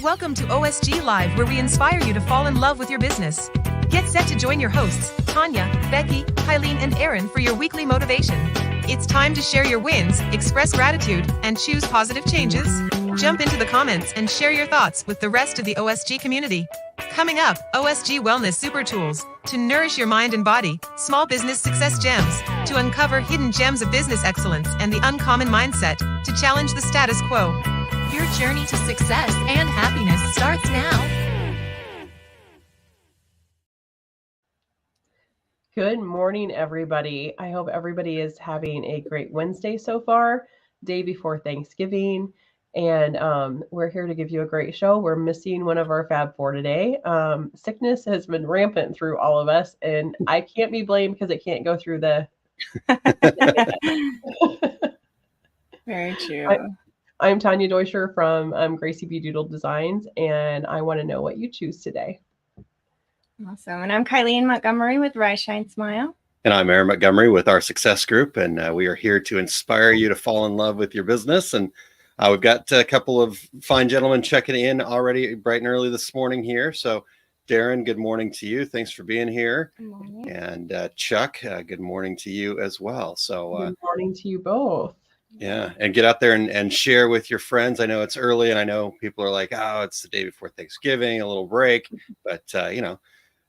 welcome to OSG Live, where we inspire you to fall in love with your business. Get set to join your hosts, Tanya, Becky, Kylene, and Aaron for your weekly motivation. It's time to share your wins, express gratitude, and choose positive changes. Jump into the comments and share your thoughts with the rest of the OSG community. Coming up, OSG Wellness Super Tools to nourish your mind and body, small business success gems to uncover hidden gems of business excellence, and the uncommon mindset to challenge the status quo. Your journey to success and happiness starts now. Good morning, everybody. I hope everybody is having a great Wednesday so far, day before Thanksgiving. And we're here to give you a great show. We're missing one of our Fab Four today. Sickness has been rampant through all of us, and I can't be blamed because it can't go through the... Very true. I'm Tanya Doyscher from Gracie B. Doodle Designs, and I want to know what you choose today. Awesome. And I'm Kylene Montgomery with Rise, Shine, Smile. And I'm Aaron Montgomery with our Success Group, and we are here to inspire you to fall in love with your business. And we've got a couple of fine gentlemen checking in already bright and early this morning here. So, Darren, good morning to you. Thanks for being here. Good morning. And Chuck, good morning to you as well. So, good morning to you both. Yeah, and get out there and share with your friends. I know it's early, and I know people are like, oh, it's the day before Thanksgiving, a little break. But,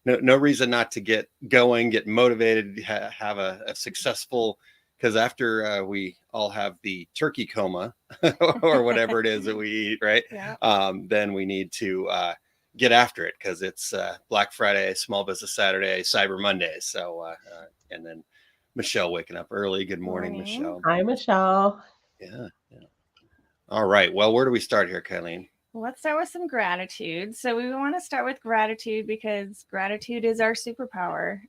no reason not to get going, get motivated, have a successful... Because after we all have the turkey coma or whatever it is that we eat, right? Yeah. Then we need to get after it because it's Black Friday, Small Business Saturday, Cyber Monday. So, and then Michelle waking up early. Good morning, Michelle. Hi, Michelle. Yeah. All right. Well, where do we start here, Kylene? Well, let's start with some gratitude. So we want to start with gratitude because gratitude is our superpower.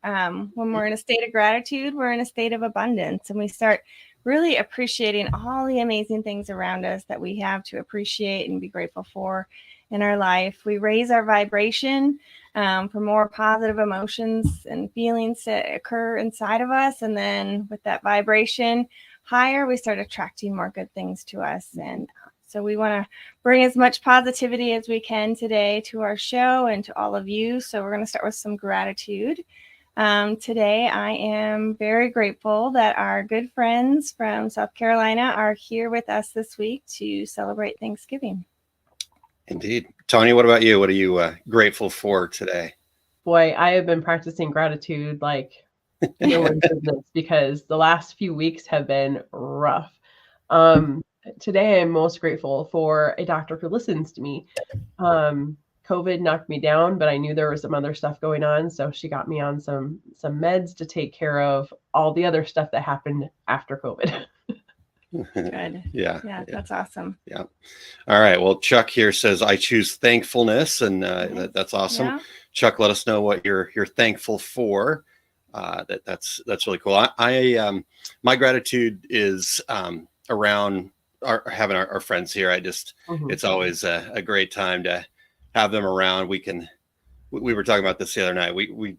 When we're in a state of gratitude, we're in a state of abundance, and we start really appreciating all the amazing things around us that we have to appreciate and be grateful for in our life. We raise our vibration for more positive emotions and feelings that occur inside of us. And then with that vibration higher, we start attracting more good things to us. And so we want to bring as much positivity as we can today to our show and to all of you. So we're going to start with some gratitude. Today, I am very grateful that our good friends from South Carolina are here with us this week to celebrate Thanksgiving. Indeed. Tanya, what about you? What are you grateful for today? Boy, I have been practicing gratitude like no one's business because the last few weeks have been rough. Today, I'm most grateful for a doctor who listens to me. COVID knocked me down, but I knew there was some other stuff going on. So she got me on some meds to take care of all the other stuff that happened after COVID. Good. Yeah. That's awesome. Yeah. All right. Well, Chuck here says, I choose thankfulness. And that's awesome. Yeah. Chuck, let us know what you're thankful for. That's really cool. I my gratitude is around having our friends here. It's always a great time to have them around. We were talking about this the other night. We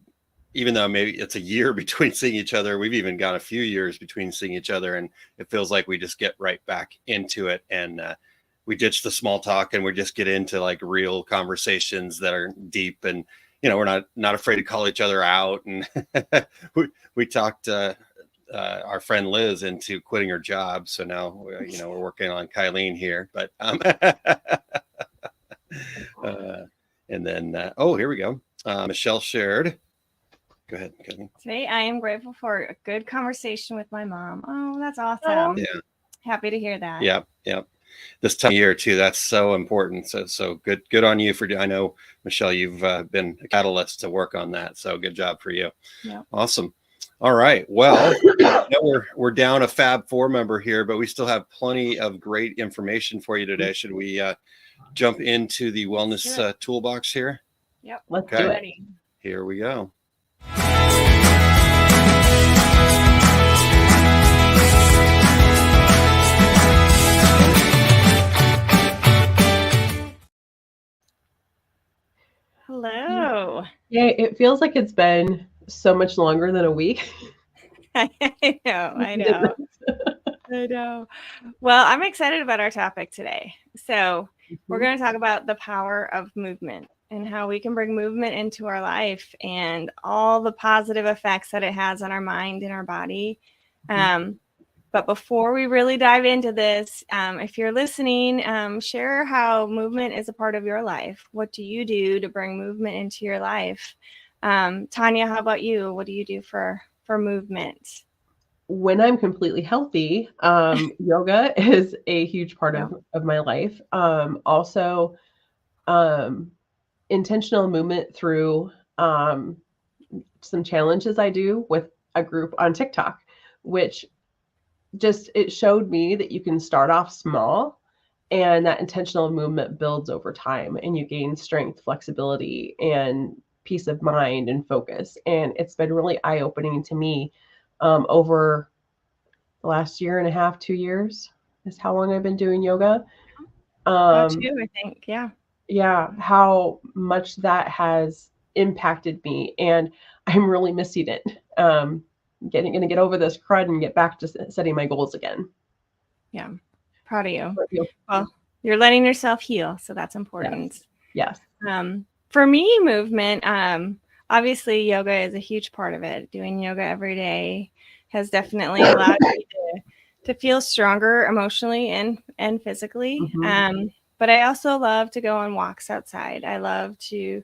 even though maybe it's a year between seeing each other, we've even got a few years between seeing each other, and it feels like we just get right back into it. And we ditch the small talk and we just get into like real conversations that are deep, and we're not afraid to call each other out. And we talked our friend Liz into quitting her job. So now, we're working on Kylene here, but, and then, here we go. Michelle shared. Go ahead, Kylene. Today, I am grateful for a good conversation with my mom. Oh, that's awesome. Yeah. Happy to hear that. Yep. This time of year too, that's so important. So good on you I know, Michelle, you've been a catalyst to work on that. So good job for you. Yep. Awesome. All right. Well, I know we're down a Fab Four member here, but we still have plenty of great information for you today. Should we jump into the wellness toolbox here? Yep. Let's do it. Ready. Here we go. Hello. Yeah, it feels like it's been so much longer than a week. I know. Well, I'm excited about our topic today. So we're going to talk about the power of movement and how we can bring movement into our life and all the positive effects that it has on our mind and our body. But before we really dive into this, if you're listening, share how movement is a part of your life. What do you do to bring movement into your life? Tanya, how about you? What do you do for movement? When I'm completely healthy, yoga is a huge part of my life. Also, intentional movement through some challenges I do with a group on TikTok, which it showed me that you can start off small and that intentional movement builds over time and you gain strength, flexibility, and peace of mind and focus. And it's been really eye-opening to me over the last year and a half, 2 years is how long I've been doing yoga. About 2, I think. Yeah. Yeah. How much that has impacted me. And I'm really missing it. Going to get over this crud and get back to setting my goals again. Yeah. Proud of you. Well, you're letting yourself heal. So that's important. Yes. For me, movement, obviously yoga is a huge part of it. Doing yoga every day has definitely allowed me to feel stronger emotionally and physically. But I also love to go on walks outside. I love to,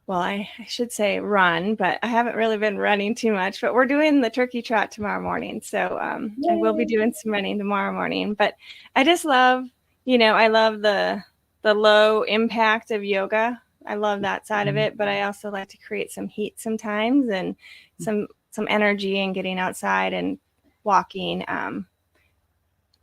well, I should say run, but I haven't really been running too much, but we're doing the turkey trot tomorrow morning. So I will be doing some running tomorrow morning, but I just love, I love the low impact of yoga. I love that side of it, but I also like to create some heat sometimes and some energy and getting outside and walking.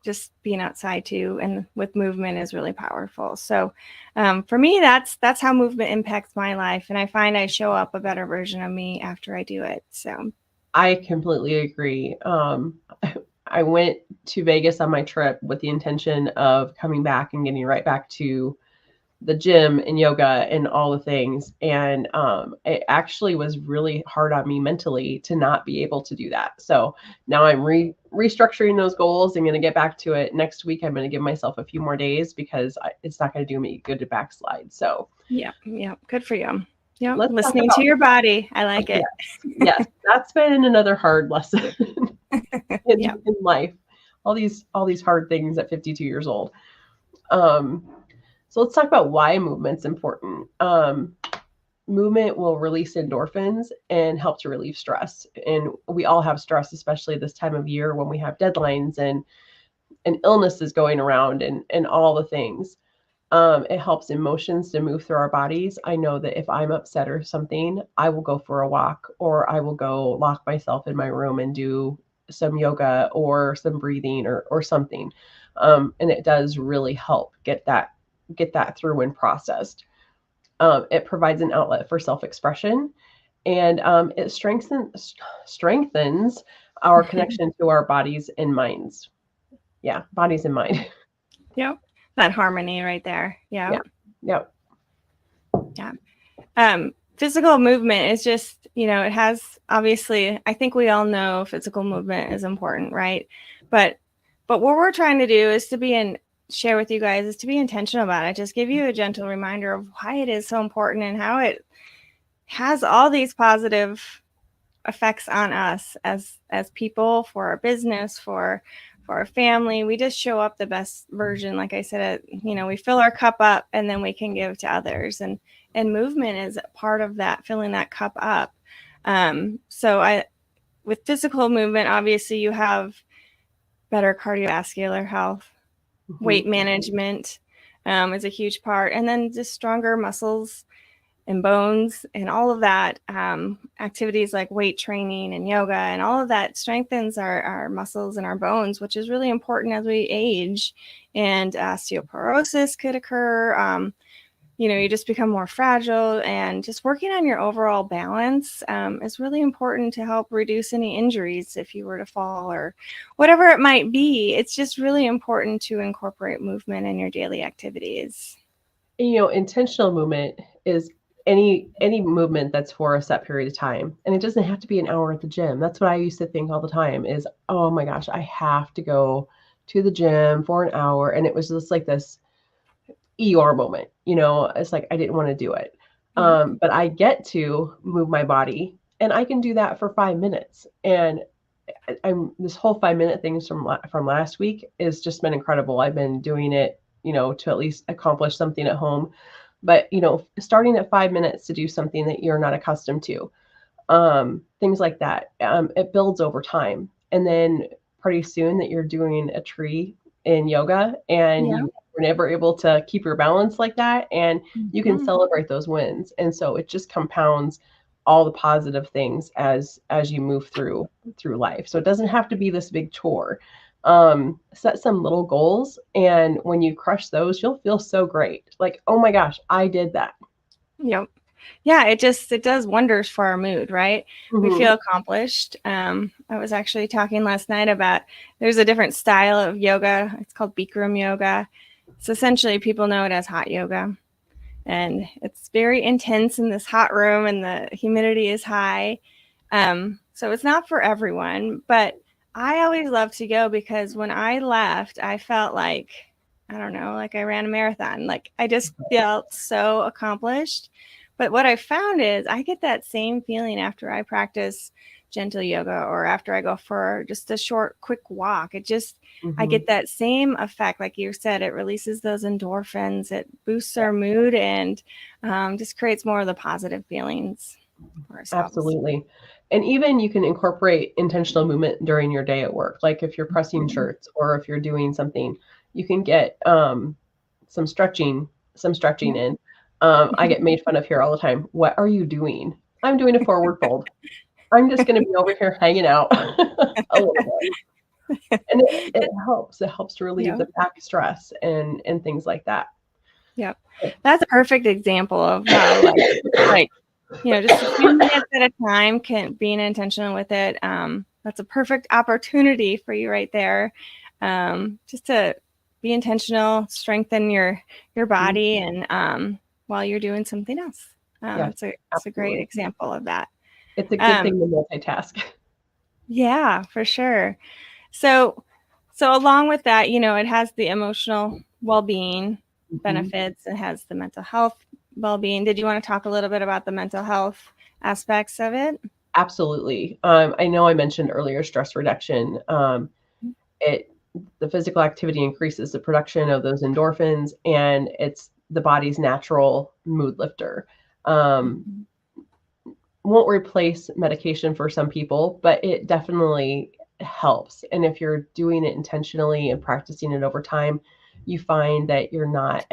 Just being outside too, and with movement is really powerful. So for me, that's how movement impacts my life. And I find I show up a better version of me after I do it. So I completely agree. I went to Vegas on my trip with the intention of coming back and getting right back to the gym and yoga and all the things. And it actually was really hard on me mentally to not be able to do that. So now I'm restructuring those goals and going to get back to it. Next week, I'm going to give myself a few more days because it's not going to do me good to backslide. So yeah. Good for you. Yeah. Listening to your body. I like it. Yes. That's been another hard lesson in life. All these hard things at 52 years old. So let's talk about why movement's important. Movement will release endorphins and help to relieve stress. And we all have stress, especially this time of year when we have deadlines and illnesses going around and all the things. It helps emotions to move through our bodies. I know that if I'm upset or something, I will go for a walk or I will go lock myself in my room and do some yoga or some breathing or something. And it does really help get that through and processed. It provides an outlet for self-expression, and it strengthens our connection to our bodies and minds. Yeah, bodies and mind. Yep, that harmony right there. Yeah. Physical movement is just, it has, obviously, I think we all know physical movement is important, right? But what we're trying to do is share with you guys is to be intentional about it. Just give you a gentle reminder of why it is so important and how it has all these positive effects on us as people, for our business, for our family. We just show up the best version. Like I said, we fill our cup up and then we can give to others. And movement is part of that, filling that cup up. With physical movement, obviously you have better cardiovascular health. Weight management is a huge part. And then just stronger muscles and bones and all of that. Activities like weight training and yoga and all of that strengthens our muscles and our bones, which is really important as we age. And osteoporosis could occur. You just become more fragile, and just working on your overall balance is really important to help reduce any injuries if you were to fall or whatever it might be. It's just really important to incorporate movement in your daily activities. Intentional movement is any movement that's for a set period of time. And it doesn't have to be an hour at the gym. That's what I used to think all the time is, oh my gosh, I have to go to the gym for an hour. And it was just like this Eeyore moment. It's like I didn't want to do it. But I get to move my body, and I can do that for 5 minutes. And this whole 5-minute things from last week has just been incredible. I've been doing it, to at least accomplish something at home. But, starting at 5 minutes to do something that you're not accustomed to, things like that, it builds over time. And then pretty soon that you're doing a tree in yoga, and you were never able to keep your balance like that, and you can celebrate those wins. And so it just compounds all the positive things as you move through life. So it doesn't have to be this big chore. Set some little goals, and when you crush those, you'll feel so great. Like, oh my gosh, I did that. Yep. Yeah, it does wonders for our mood, right? We feel accomplished. I was actually talking last night about, there's a different style of yoga. It's called Bikram yoga. So essentially people know it as hot yoga. And it's very intense in this hot room, and the humidity is high. So it's not for everyone, but I always love to go because when I left, I felt like, I don't know, like I ran a marathon. Like I just felt so accomplished. But what I found is I get that same feeling after I practice gentle yoga or after I go for just a short, quick walk. It just, I get that same effect. Like you said, it releases those endorphins, it boosts our mood, and just creates more of the positive feelings for ourselves. Absolutely. And even you can incorporate intentional movement during your day at work. Like if you're pressing shirts or if you're doing something, you can get some stretching in. I get made fun of here all the time. What are you doing? I'm doing a forward fold. I'm just going to be over here hanging out a little bit. And it helps. It helps to relieve the back stress and things like that. Yep. That's a perfect example of how like just a few minutes at a time, being intentional with it. That's a perfect opportunity for you right there. Just to be intentional, strengthen your body, and while you're doing something else. It's a great example of that. It's a good thing to multitask. Yeah, for sure. So along with that, it has the emotional well-being benefits. It has the mental health well-being. Did you want to talk a little bit about the mental health aspects of it? Absolutely. I know I mentioned earlier stress reduction. The physical activity increases the production of those endorphins, and it's the body's natural mood lifter. Won't replace medication for some people, but it definitely helps. And if you're doing it intentionally and practicing it over time, you find that you're not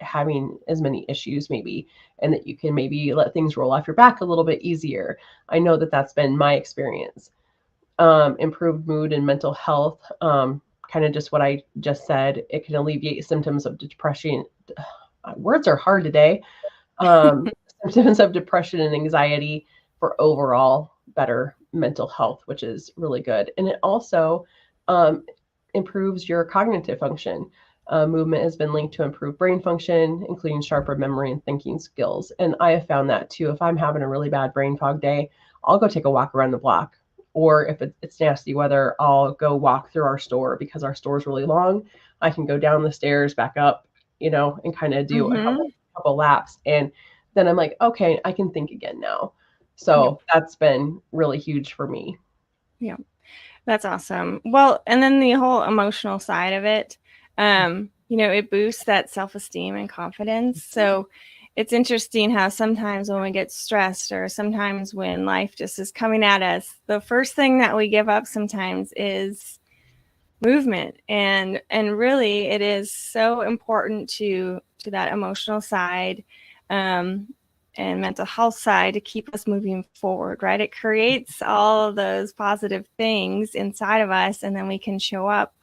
having as many issues maybe, and that you can maybe let things roll off your back a little bit easier. I know that that's been my experience. Improved mood and mental health, kind of just what I just said. It can alleviate symptoms of depression. Words are hard today. Symptoms of depression and anxiety for overall better mental health, which is really good. And it also improves your cognitive function. Movement has been linked to improved brain function, including sharper memory and thinking skills. And I have found that too. If I'm having a really bad brain fog day, I'll go take a walk around the block. Or if it's nasty weather, I'll go walk through our store because our store is really long. I can go down the stairs, back up, and kind of do a couple laps. And then I'm like, okay, I can think again now. So that's been really huge for me. Yeah, that's awesome. Well, and then the whole emotional side of it, it boosts that self-esteem and confidence. So it's interesting how sometimes when we get stressed or sometimes when life just is coming at us, the first thing that we give up sometimes is movement. And really it is so important to that emotional side and mental health side to keep us moving forward, right? It creates all of those positive things inside of us, and then we can show up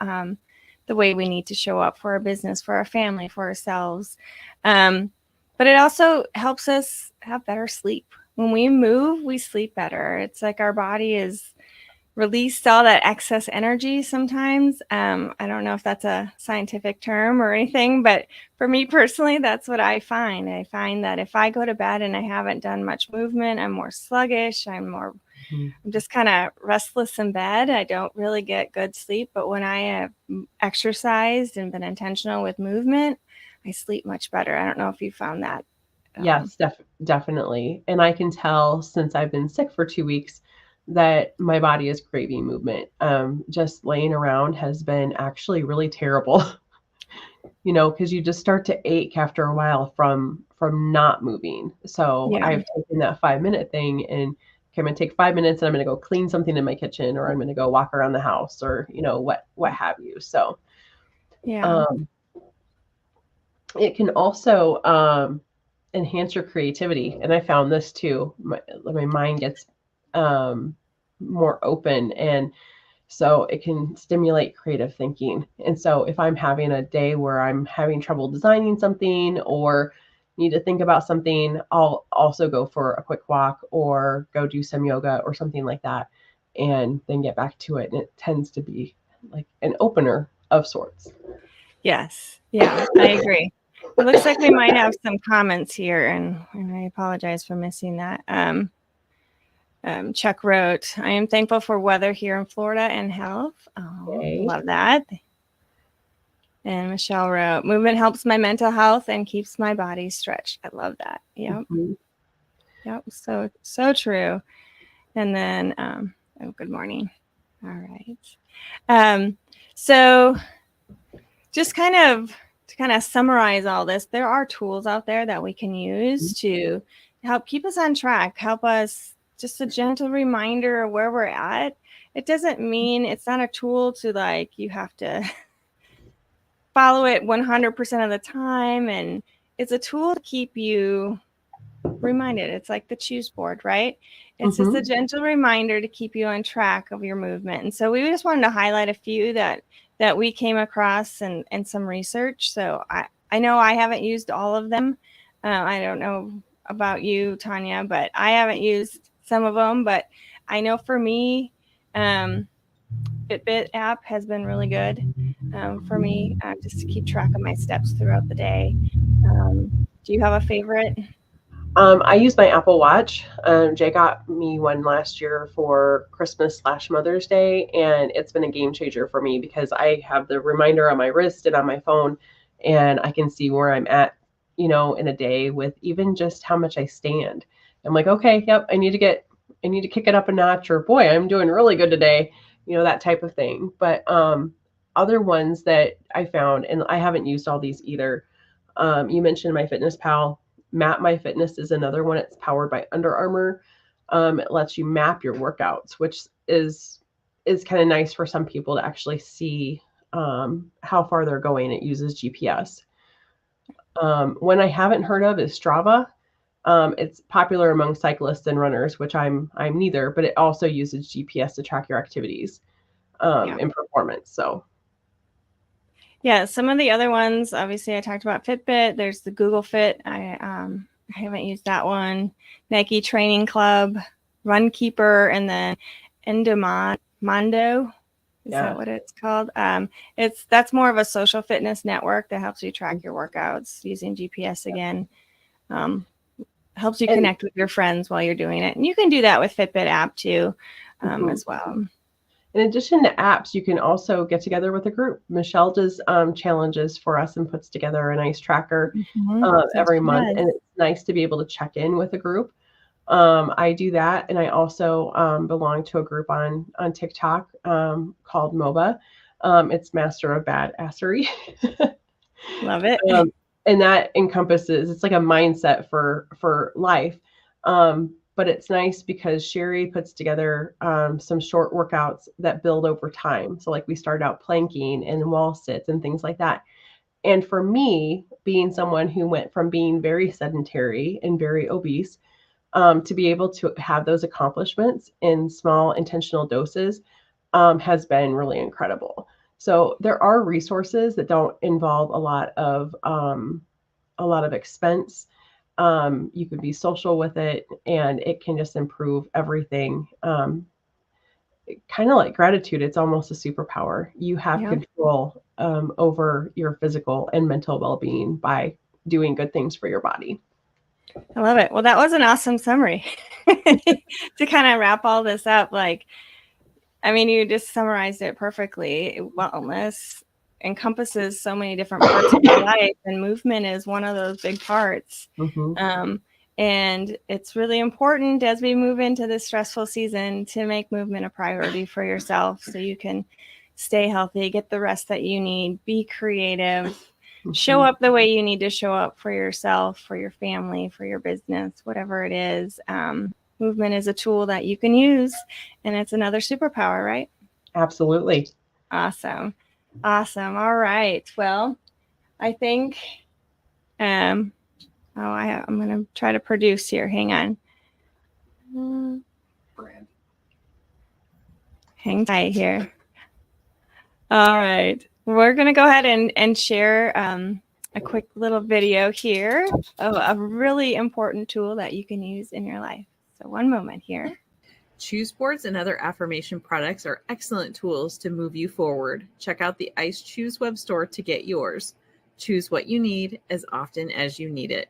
the way we need to show up for our business, for our family, for ourselves. But it also helps us have better sleep. When we move, we sleep better. It's like our body is released all that excess energy sometimes. I don't know if that's a scientific term or anything, but for me personally, that's what I find. I find that if I go to bed and I haven't done much movement, I'm more sluggish. I'm just kind of restless in bed. I don't really get good sleep. But when I have exercised and been intentional with movement, sleep much better. I don't know if you found that. Yes, definitely. And I can tell since I've been sick for 2 weeks that my body is craving movement. Just laying around has been actually really terrible, because you just start to ache after a while from not moving. So Yeah. I've taken that 5-minute thing and okay, I'm going to take 5 minutes and I'm going to go clean something in my kitchen, or I'm going to go walk around the house, or, what have you. So, Yeah. It can also enhance your creativity. And I found this too. My mind gets more open, and so it can stimulate creative thinking. And so if I'm having a day where I'm having trouble designing something or need to think about something, I'll also go for a quick walk or go do some yoga or something like that, and then get back to it. And it tends to be like an opener of sorts. Yes. Yeah, I agree. It looks like we might have some comments here, and I apologize for missing that. Chuck wrote, I am thankful for weather here in Florida and health. Oh, Okay. love that. And Michelle wrote, movement helps my mental health and keeps my body stretched. I love that. Yep. Mm-hmm. Yep. So true. And then, oh, good morning. All right. So just to summarize all this, there are tools out there that we can use to help keep us on track, help us, just a gentle reminder of where we're at. It doesn't mean, it's not a tool to you have to follow it 100% of the time. And it's a tool to keep you reminded. It's like the choose board, right? It's just a gentle reminder to keep you on track of your movement. And so we just wanted to highlight a few that we came across and some research. So I know I haven't used all of them. I don't know about you, Tanya, but I haven't used some of them. But I know for me, Fitbit app has been really good for me, just to keep track of my steps throughout the day. Do you have a favorite? I use my Apple Watch. Jay got me one last year for Christmas/Mother's Day, and it's been a game changer for me because I have the reminder on my wrist and on my phone, and I can see where I'm at, in a day with even just how much I stand. I'm like, okay, yep, I need to kick it up a notch, or boy, I'm doing really good today, that type of thing. But other ones that I found, and I haven't used all these either. You mentioned MyFitnessPal. Map My Fitness is another one. It's powered by Under Armour. It lets you map your workouts, which is kind of nice for some people to actually see how far they're going. It uses GPS. One I haven't heard of is Strava. It's popular among cyclists and runners, which I'm neither, but it also uses GPS to track your activities and performance. So. Yeah, some of the other ones, obviously I talked about Fitbit. There's the Google Fit. I haven't used that one. Nike Training Club, Runkeeper, and then Endomondo. Is that what it's called? That's more of a social fitness network that helps you track your workouts using GPS again. Helps you connect with your friends while you're doing it. And you can do that with Fitbit app too, as well. In addition to apps, you can also get together with a group. Michelle does challenges for us and puts together a nice tracker every month. And it's nice to be able to check in with a group. I do that. And I also belong to a group on TikTok called MOBA. It's Master of Badassery. Love it. And that encompasses, it's like a mindset for life. But it's nice because Sherry puts together some short workouts that build over time. So like we start out planking and wall sits and things like that. And for me, being someone who went from being very sedentary and very obese, to be able to have those accomplishments in small intentional doses has been really incredible. So there are resources that don't involve a lot of expense. You can be social with it, and it can just improve everything. Kind of like gratitude, it's almost a superpower. You have control over your physical and mental well-being by doing good things for your body. I love it. Well, that was an awesome summary to kind of wrap all this up. You just summarized it perfectly. Wellness, encompasses so many different parts of our life, and movement is one of those big parts. And it's really important as we move into this stressful season to make movement a priority for yourself so you can stay healthy, get the rest that you need, be creative, show up the way you need to show up for yourself, for your family, for your business, whatever it is. Movement is a tool that you can use, and it's another superpower, right? Absolutely. Awesome. All right. Well, I think I'm going to try to produce here. Hang on. Hang tight here. All right. We're going to go ahead and share a quick little video here of a really important tool that you can use in your life. So one moment here. Choose boards and other affirmation products are excellent tools to move you forward. Check out the Ice Choose web store to get yours. Choose what you need as often as you need it.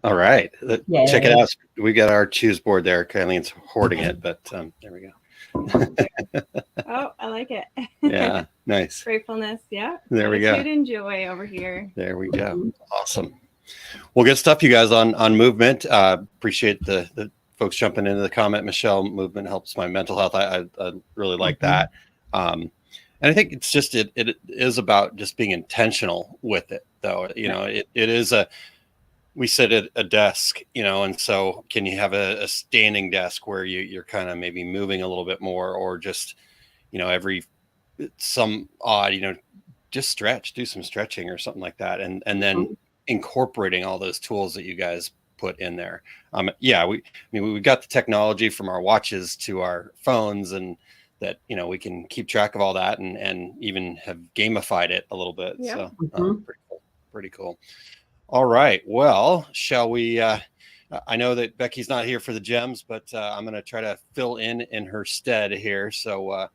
All right. Check it out. We got our choose board there. Kylene's hoarding it, but there we go. Oh, I like it. Yeah, nice. Gratefulness. Yeah. There we go. Gratitude and joy over here. There we go. Awesome. Well, good stuff, you guys, on movement. Appreciate the folks jumping into the comment. Michelle, movement helps my mental health. I really like that. And I think it's just, it is about just being intentional with it, though. You know, it is we sit at a desk, you know, and so can you have a standing desk where you're kind of maybe moving a little bit more, or just, you know, some odd, you know, just stretch, do some stretching or something like that. And then incorporating all those tools that you guys put in there. We've got the technology from our watches to our phones, and that, you know, we can keep track of all that and even have gamified it a little bit. Yeah. So pretty cool. All right. Well, shall we, I know that Becky's not here for the gems, but I'm going to try to fill in her stead here. So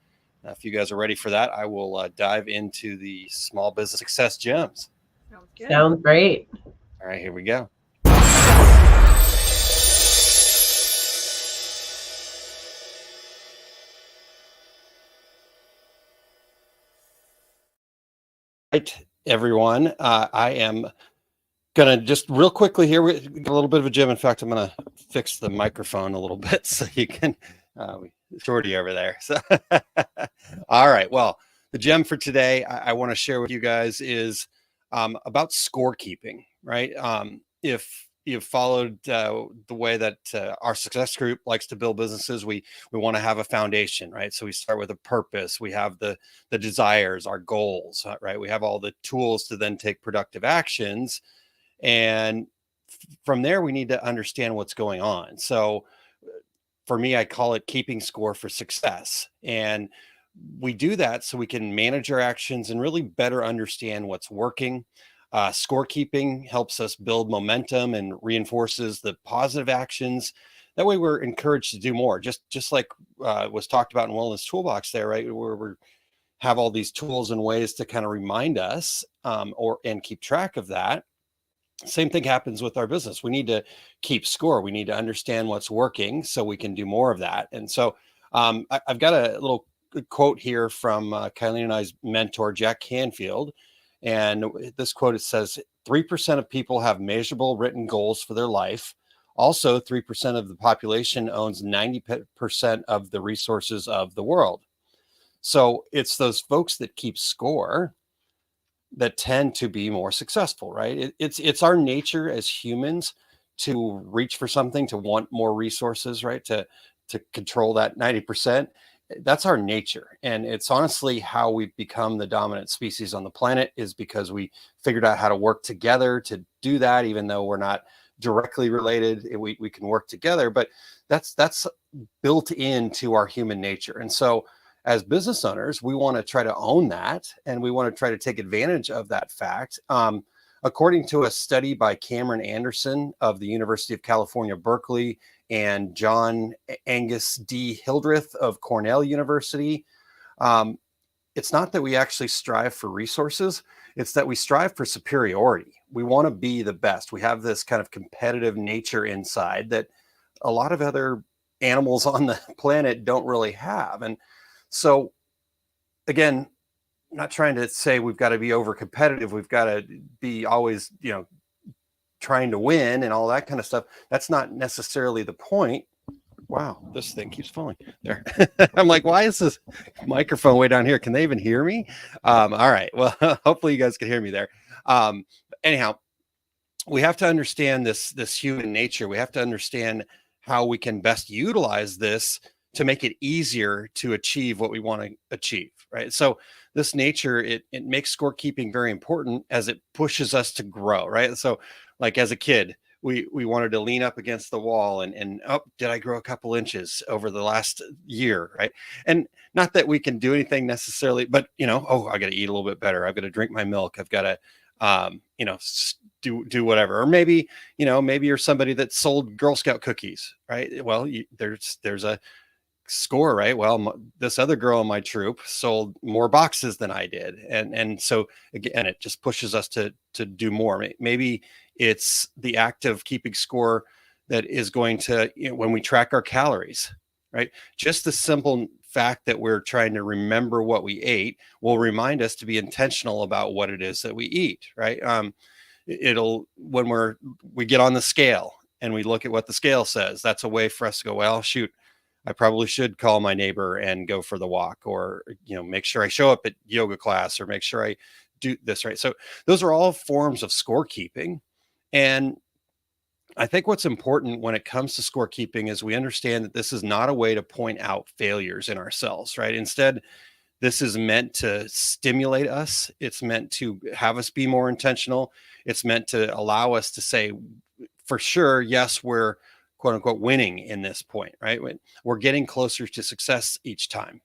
if you guys are ready for that, I will dive into the small business success gems. Sounds good. Sounds great. All right, here we go. Right, everyone. I am going to just real quickly here, we got a little bit of a gem. In fact, I'm going to fix the microphone a little bit so you can, shorty over there. So, all right. Well, the gem for today I want to share with you guys is about scorekeeping, right? If you've followed the way that our success group likes to build businesses, we want to have a foundation, right? So we start with a purpose. We have the desires, our goals, right? We have all the tools to then take productive actions. And from there, we need to understand what's going on. So for me, I call it keeping score for success. And we do that so we can manage our actions and really better understand what's working. Scorekeeping helps us build momentum and reinforces the positive actions. That way we're encouraged to do more, just like was talked about in Wellness Toolbox there, right? Where we have all these tools and ways to kind of remind us and keep track of that. Same thing happens with our business. We need to keep score. We need to understand what's working so we can do more of that. And so I've got a little quote here from Kylene and I's mentor, Jack Canfield. And this quote, it says, 3% of people have measurable written goals for their life. Also, 3% of the population owns 90% of the resources of the world. So it's those folks that keep score that tend to be more successful, right? It's our nature as humans to reach for something, to want more resources, right? To control that 90%. That's our nature. And it's honestly how we've become the dominant species on the planet, is because we figured out how to work together to do that, even though we're not directly related. We can work together, but that's built into our human nature. And so as business owners, we want to try to own that, and we want to try to take advantage of that fact. According to a study by Cameron Anderson of the University of California, Berkeley, and John Angus D. Hildreth of Cornell University, it's not that we actually strive for resources, it's that we strive for superiority. We want to be the best. We have this kind of competitive nature inside that a lot of other animals on the planet don't really have. And so again, not trying to say we've got to be over competitive. We've got to be always, trying to win and all that kind of stuff. That's not necessarily the point. Wow, this thing keeps falling there. I'm like, why is this microphone way down here? Can they even hear me? All right. Well, hopefully you guys can hear me there. Anyhow, we have to understand this human nature. We have to understand how we can best utilize this to make it easier to achieve what we want to achieve, right? So this nature, it makes scorekeeping very important as it pushes us to grow, right? So like as a kid, we wanted to lean up against the wall and did I grow a couple inches over the last year, right? And not that we can do anything necessarily, but I got to eat a little bit better. I've got to drink my milk. I've got to, do whatever. Or maybe you're somebody that sold Girl Scout cookies, right? Well, there's a score, right? Well, this other girl in my troop sold more boxes than I did. And so again, it just pushes us to do more. Maybe it's the act of keeping score that is going to, when we track our calories, right? Just the simple fact that we're trying to remember what we ate will remind us to be intentional about what it is that we eat, right? When we get on the scale and we look at what the scale says, that's a way for us to go, well, shoot, I probably should call my neighbor and go for the walk, or, make sure I show up at yoga class, or make sure I do this, right? So those are all forms of scorekeeping. And I think what's important when it comes to scorekeeping is we understand that this is not a way to point out failures in ourselves, right? Instead, this is meant to stimulate us. It's meant to have us be more intentional. It's meant to allow us to say, for sure, yes, we're quote unquote winning in this point, right? We're getting closer to success each time.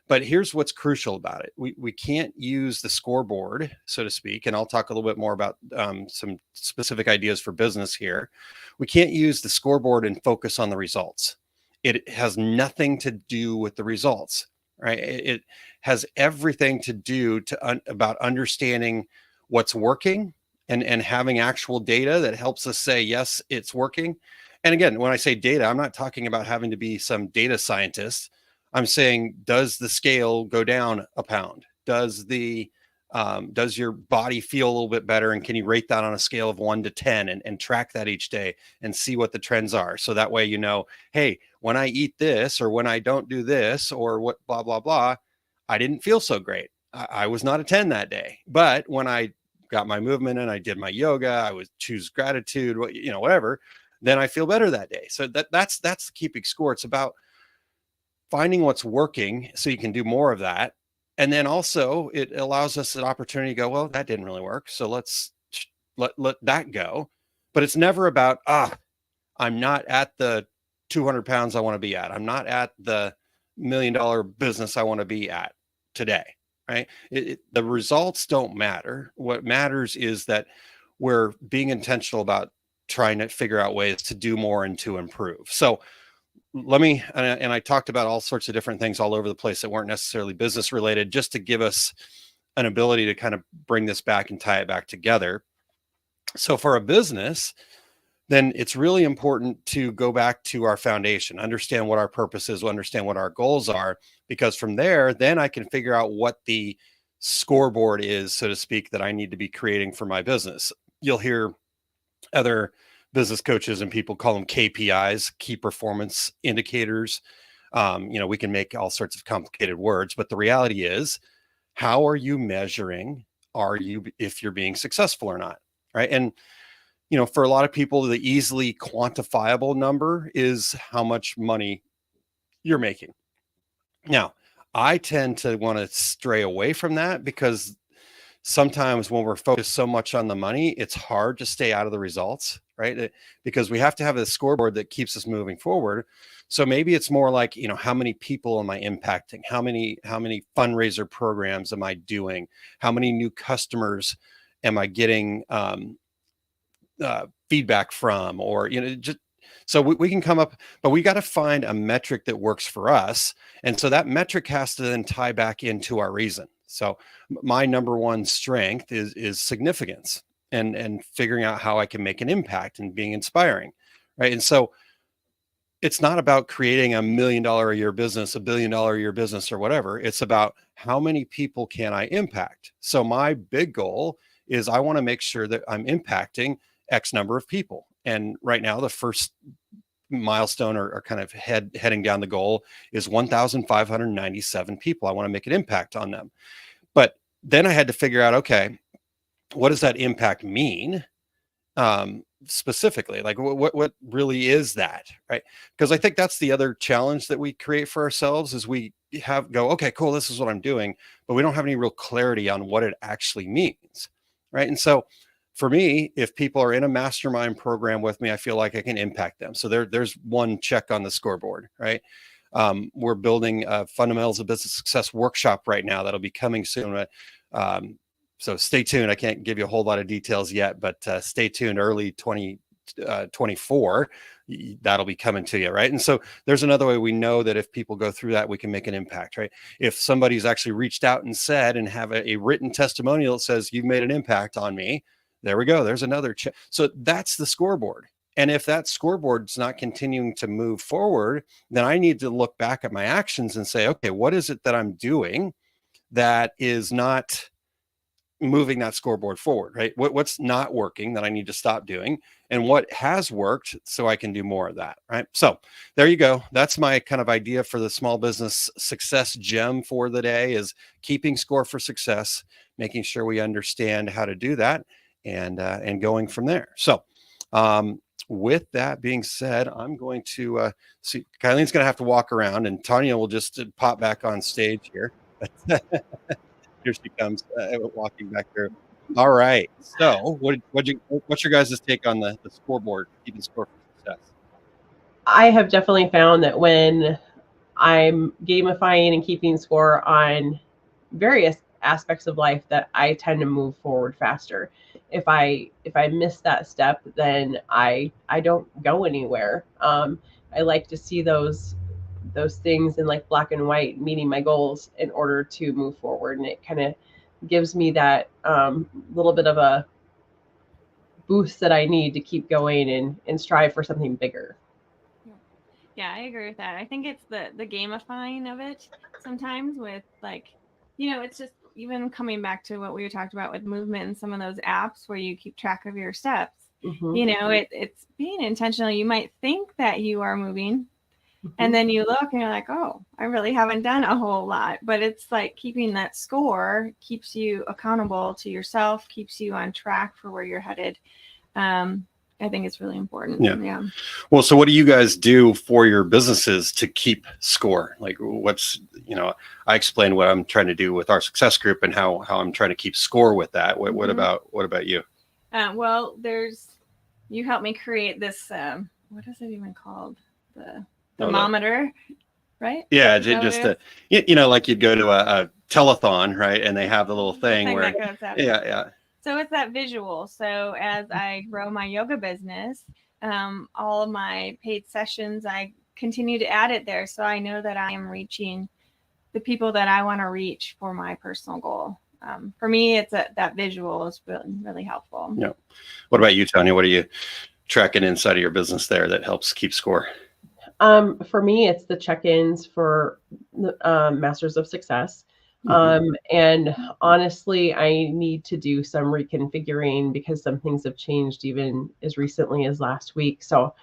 But here's what's crucial about it. We can't use the scoreboard, so to speak, and I'll talk a little bit more about some specific ideas for business here. We can't use the scoreboard and focus on the results. It has nothing to do with the results, right? It has everything to do about understanding what's working and having actual data that helps us say, yes, it's working. And again, when I say data, I'm not talking about having to be some data scientist. I'm saying, does the scale go down a pound? Does your body feel a little bit better? And can you rate that on a scale of 1 to 10 and track that each day and see what the trends are? So that way, hey, when I eat this, or when I don't do this, or what, blah, blah, blah, I didn't feel so great. I was not a 10 that day. But when I got my movement and I did my yoga, I would choose gratitude, whatever, then I feel better that day. So that's the keeping score. It's about finding what's working so you can do more of that. And then also it allows us an opportunity to go, well, that didn't really work, so let's let that go. But it's never about, I'm not at the 200 pounds I want to be at. I'm not at the $1 million business I want to be at today, right? The results don't matter. What matters is that we're being intentional about trying to figure out ways to do more and to improve. So and I talked about all sorts of different things all over the place that weren't necessarily business related, just to give us an ability to kind of bring this back and tie it back together. So for a business, then it's really important to go back to our foundation, understand what our purpose is, understand what our goals are, because from there, then I can figure out what the scoreboard is, so to speak, that I need to be creating for my business. You'll hear other business coaches and people call them KPIs, key performance indicators. We can make all sorts of complicated words, but the reality is, how are you measuring if you're being successful or not, right? And for a lot of people, the easily quantifiable number is how much money you're making. Now, I tend to want to stray away from that, because sometimes when we're focused so much on the money, it's hard to stay out of the results, right? Because we have to have a scoreboard that keeps us moving forward. So maybe it's more like, how many people am I impacting? How many fundraiser programs am I doing? How many new customers am I getting feedback from? Or, just so we can come up, but we got to find a metric that works for us. And so that metric has to then tie back into our reason. So my number one strength is significance and figuring out how I can make an impact and being inspiring, right? And so it's not about creating $1 million a year business, $1 billion a year business, or whatever. It's about how many people can I impact? So my big goal is I want to make sure that I'm impacting X number of people. And right now, the first milestone or kind of heading down the goal is 1,597 people. I want to make an impact on them. But then I had to figure out, okay, what does that impact mean? Specifically, like what really is that, right? Because I think that's the other challenge that we create for ourselves is we go, okay, cool, this is what I'm doing, but we don't have any real clarity on what it actually means, right? And so for me, if people are in a mastermind program with me, I feel like I can impact them. So there's one check on the scoreboard, right? We're building a Fundamentals of Business Success workshop right now that'll be coming soon. So stay tuned. I can't give you a whole lot of details yet, but stay tuned. Early 2024, that'll be coming to you, right? And so there's another way we know that if people go through that, we can make an impact, right? If somebody's actually reached out and said and have a written testimonial that says you've made an impact on me, there we go. There's another check. So that's the scoreboard. And if that scoreboard's not continuing to move forward, then I need to look back at my actions and say, okay, what is it that I'm doing that is not moving that scoreboard forward, right? What's not working that I need to stop doing, and what has worked so I can do more of that, right? So there you go. That's my kind of idea for the small business success gem for the day, is keeping score for success, making sure we understand how to do that, and going from there. So with that being said, I'm going to see Kylene's going to have to walk around, and Tanya will just pop back on stage here. Here she comes, walking back there. All right. So, what's your guys' take on the scoreboard, keeping score for success? I have definitely found that when I'm gamifying and keeping score on various aspects of life, that I tend to move forward faster. If I miss that step, then I don't go anywhere. I like to see those things in like black and white, meeting my goals in order to move forward. And it kind of gives me that little bit of a boost that I need to keep going and strive for something bigger. Yeah, I agree with that. I think it's the gamifying of it sometimes with, like, it's just even coming back to what we talked about with movement and some of those apps where you keep track of your steps. Mm-hmm. It's being intentional. You might think that you are moving, and then you look and you're like, oh, I really haven't done a whole lot. But it's like keeping that score keeps you accountable to yourself, keeps you on track for where you're headed. I think it's really important. Yeah. Well, so what do you guys do for your businesses to keep score? Like I explained what I'm trying to do with our success group and how I'm trying to keep score with that. What about you? Well, you helped me create this, what is it even called? The thermometer, right? Yeah, like you'd go to a telethon, right? And they have the little thing where, that goes out. Yeah. So it's that visual. So as I grow my yoga business, all of my paid sessions, I continue to add it there. So I know that I am reaching the people that I want to reach for my personal goal. For me, it's that visual is really, really helpful. Yeah. What about you, Tanya? What are you tracking inside of your business there that helps keep score? For me, it's the check-ins for the Masters of Success. And honestly, I need to do some reconfiguring because some things have changed even as recently as last week. So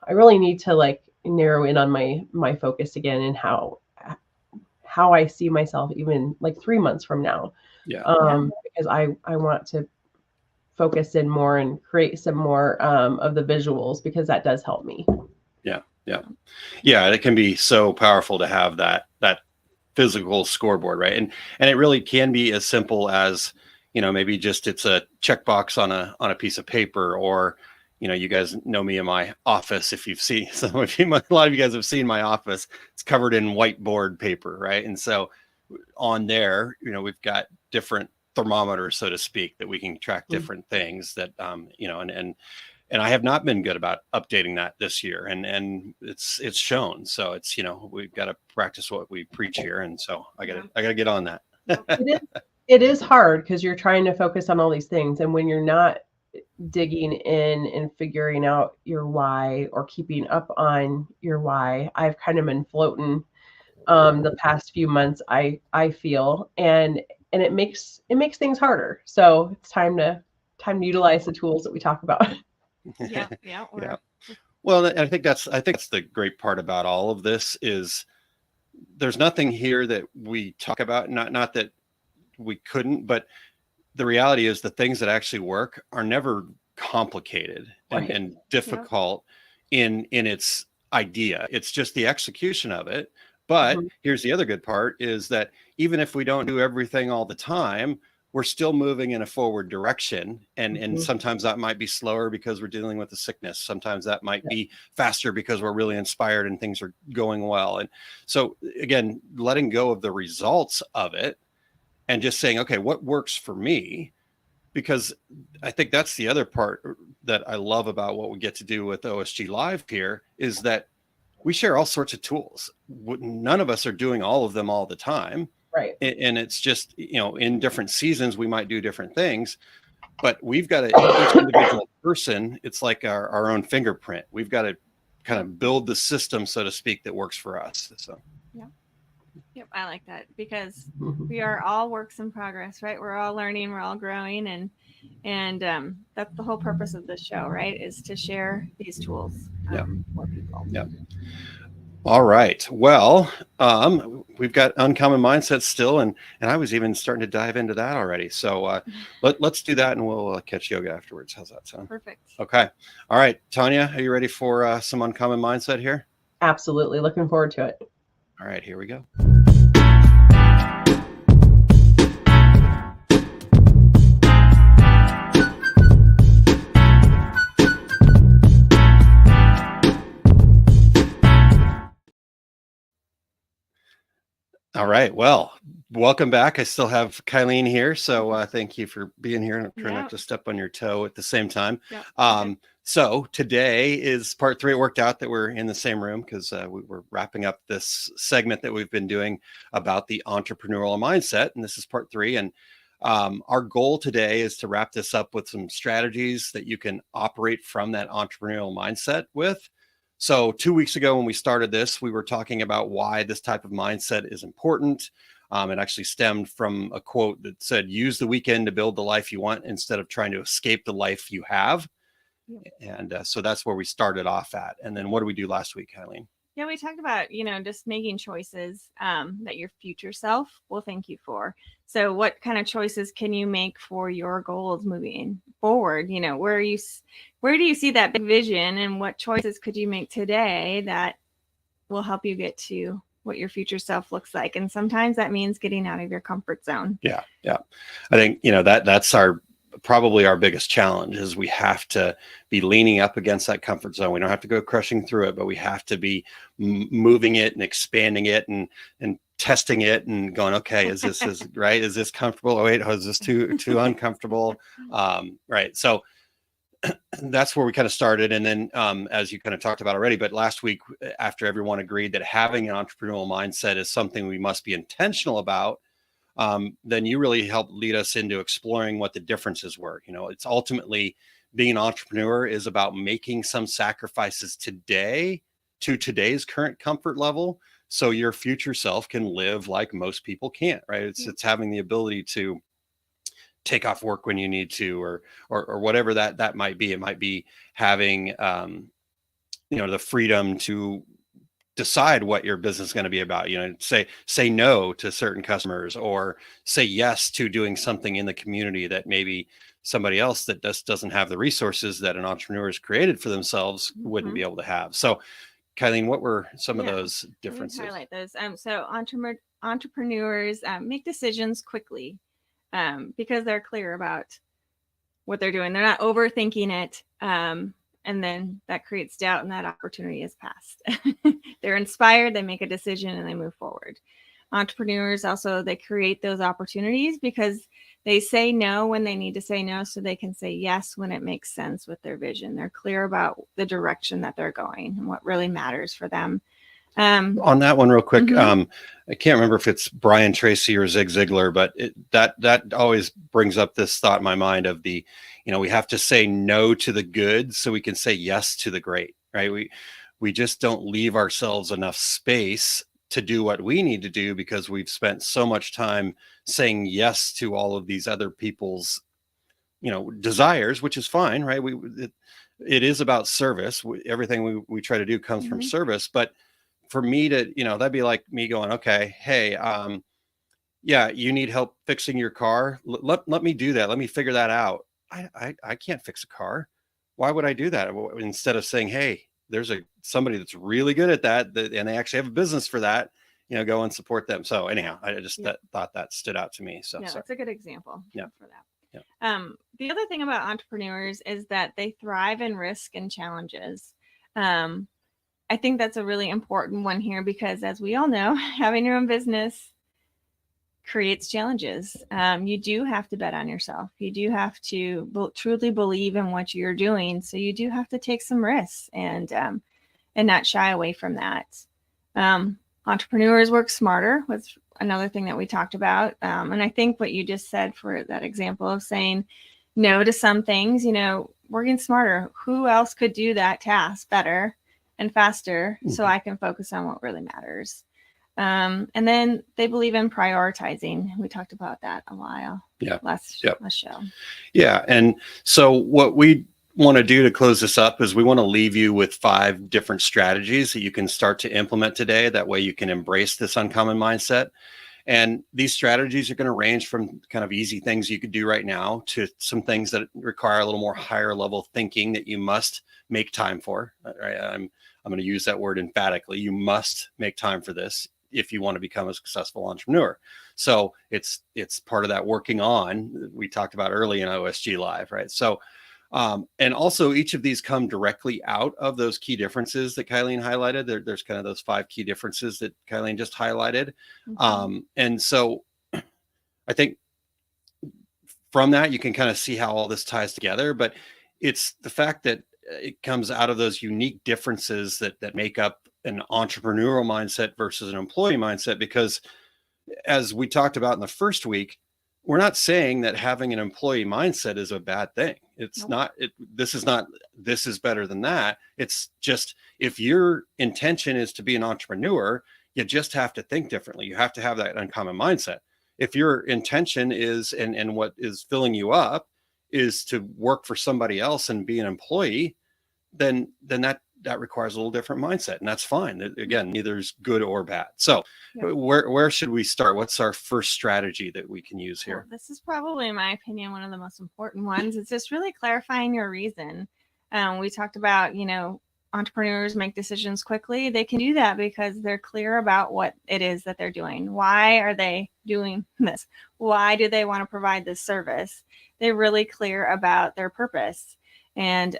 I really need to narrow in on my focus again and how I see myself even 3 months from now. Because I want to focus in more and create some more of the visuals, because that does help me. Yeah. It can be so powerful to have that physical scoreboard, right? And it really can be as simple as, maybe just it's a checkbox on a piece of paper, or, you guys know me in my office. If you've seen a lot of you guys have seen my office, it's covered in whiteboard paper, right? And so on there, we've got different thermometers, so to speak, that we can track different things that, and I have not been good about updating that this year, and it's shown. So it's, we've got to practice what we preach here. And so I gotta get on that. It is hard because you're trying to focus on all these things. And when you're not digging in and figuring out your why or keeping up on your why. I've kind of been floating the past few months, I feel, and it makes things harder. So it's time to utilize the tools that we talk about. Yeah. Well, I think that's the great part about all of this is there's nothing here that we talk about, not that we couldn't, but the reality is the things that actually work are never complicated and difficult in its idea. It's just the execution of it. But here's the other good part is that even if we don't do everything all the time, we're still moving in a forward direction. And sometimes that might be slower because we're dealing with a sickness. Sometimes that might be faster because we're really inspired and things are going well. And so again, letting go of the results of it and just saying, okay, what works for me? Because I think that's the other part that I love about what we get to do with OSG Live here is that we share all sorts of tools. None of us are doing all of them all the time. Right. And it's just, in different seasons, we might do different things, but we've got each individual person. It's like our own fingerprint. We've got to kind of build the system, so to speak, that works for us. So. Yep, I like that because we are all works in progress, right? We're all learning, we're all growing, and that's the whole purpose of this show, right? Is to share these tools for people. Yeah. All right. Well, we've got Uncommon Mindset still, and I was even starting to dive into that already. So let's do that, and we'll catch yoga afterwards. How's that sound? Perfect. Okay. All right, Tanya, are you ready for some Uncommon Mindset here? Absolutely. Looking forward to it. All right, here we go. All right. Well, welcome back. I still have Kylene here. So thank you for being here and trying not to step on your toe at the same time. Yep. So today is part 3. It worked out that we're in the same room because we were wrapping up this segment that we've been doing about the entrepreneurial mindset. And this is part 3. And our goal today is to wrap this up with some strategies that you can operate from that entrepreneurial mindset with. So 2 weeks ago, when we started this, we were talking about why this type of mindset is important. It actually stemmed from a quote that said, use the weekend to build the life you want instead of trying to escape the life you have. And so that's where we started off at. And then what did we do last week, Kylene? Yeah, we talked about, just making choices that your future self will thank you for. So what kind of choices can you make for your goals moving forward? Where do you see that big vision, and what choices could you make today that will help you get to what your future self looks like? And sometimes that means getting out of your comfort zone. Yeah. I think, that's probably our biggest challenge is we have to be leaning up against that comfort zone. We don't have to go crushing through it, but we have to be moving it and expanding it and testing it and going, okay, is this right? Is this comfortable? Oh, wait, is this too uncomfortable? Right. So that's where we kind of started. And then as you kind of talked about already, but last week, after everyone agreed that having an entrepreneurial mindset is something we must be intentional about, then you really helped lead us into exploring what the differences were. It's ultimately being an entrepreneur is about making some sacrifices today to today's current comfort level, so your future self can live like most people can't, right? It's having the ability to take off work when you need to, or whatever that might be. It might be having, the freedom to decide what your business is going to be about, say no to certain customers, or say yes to doing something in the community that maybe somebody else that doesn't have the resources that an entrepreneur has created for themselves wouldn't be able to have. So Kylene, what were some of those differences? Highlight those. So entrepreneurs make decisions quickly because they're clear about what they're doing. They're not overthinking it. And then that creates doubt, and that opportunity is passed. They're inspired, they make a decision, and they move forward. Entrepreneurs also, they create those opportunities because they say no when they need to say no, so they can say yes when it makes sense with their vision. They're clear about the direction that they're going and what really matters for them. On that one real quick, Mhm. I can't remember if it's Brian Tracy or Zig Ziglar, but that always brings up this thought in my mind of the, we have to say no to the good so we can say yes to the great, right? We just don't leave ourselves enough space to do what we need to do because we've spent so much time saying yes to all of these other people's, desires, which is fine, right? It is about service. Everything we try to do comes from Mhm. service, but for me to, that'd be like me going, okay, hey, yeah, you need help fixing your car. Let me do that. Let me figure that out. I can't fix a car. Why would I do that? Instead of saying, hey, there's somebody that's really good at that, and they actually have a business for that, go and support them. So anyhow, I just thought that stood out to me. So Yeah, that's a good example for that. Yeah. The other thing about entrepreneurs is that they thrive in risk and challenges. I think that's a really important one here because, as we all know, having your own business creates challenges. You do have to bet on yourself. You do have to truly believe in what you're doing. So you do have to take some risks and not shy away from that. Entrepreneurs work smarter was another thing that we talked about. And I think what you just said for that example of saying no to some things, working smarter. Who else could do that task better and faster so I can focus on what really matters? And then they believe in prioritizing. We talked about that a while. Last show. Yeah. And so what we want to do to close this up is we want to leave you with 5 different strategies that you can start to implement today. That way you can embrace this uncommon mindset. And these strategies are going to range from kind of easy things you could do right now to some things that require a little more higher level thinking that you must make time for. Right? I'm going to use that word emphatically. You must make time for this if you want to become a successful entrepreneur. So it's part of that working on we talked about early in OSG Live, right? So and also each of these come directly out of those key differences that Kylene highlighted. There's kind of those 5 key differences that Kylene just highlighted. And so I think from that, you can kind of see how all this ties together, but it's the fact that it comes out of those unique differences that make up an entrepreneurial mindset versus an employee mindset. Because as we talked about in the first week, we're not saying that having an employee mindset is a bad thing. It's not, this is better than that. It's just, if your intention is to be an entrepreneur, you just have to think differently. You have to have that uncommon mindset. If your intention is, and what is filling you up is to work for somebody else and be an employee, then that requires a little different mindset, and that's fine. Again, neither is good or bad. So where should we start? What's our first strategy that we can use here? Well, this is probably, in my opinion, one of the most important ones. It's just really clarifying your reason. We talked about, entrepreneurs make decisions quickly. They can do that because they're clear about what it is that they're doing. Why are they doing this? Why do they want to provide this service? They're really clear about their purpose and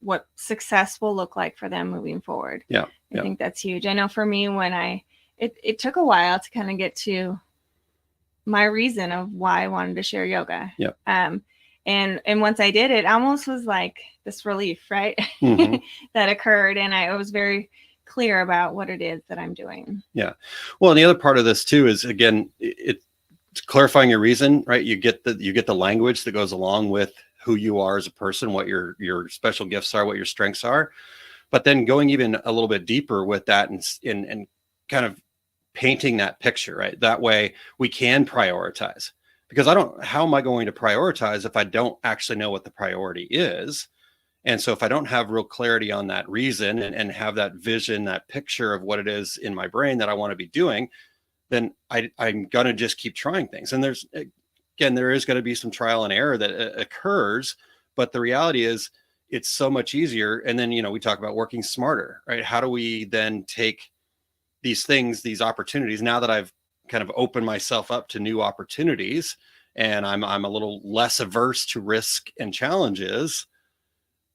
what success will look like for them moving forward. I think that's huge. I know for me, when it took a while to kind of get to my reason of why I wanted to share yoga. And once I did, it almost was like this relief, right? That occurred. And I was very clear about what it is that I'm doing. Yeah. Well, and the other part of this too is, again, it's clarifying your reason, right? You get the language that goes along with who you are as a person, what your special gifts are, what your strengths are, but then going even a little bit deeper with that and kind of painting that picture, right? That way we can prioritize, because how am I going to prioritize if I don't actually know what the priority is? And so if I don't have real clarity on that reason and have that vision, that picture of what it is in my brain that I want to be doing, then I'm going to just keep trying things. And there is going to be some trial and error that occurs, but the reality is it's so much easier. And then, we talk about working smarter, right? How do we then take these things, these opportunities, now that I've kind of opened myself up to new opportunities and I'm a little less averse to risk and challenges,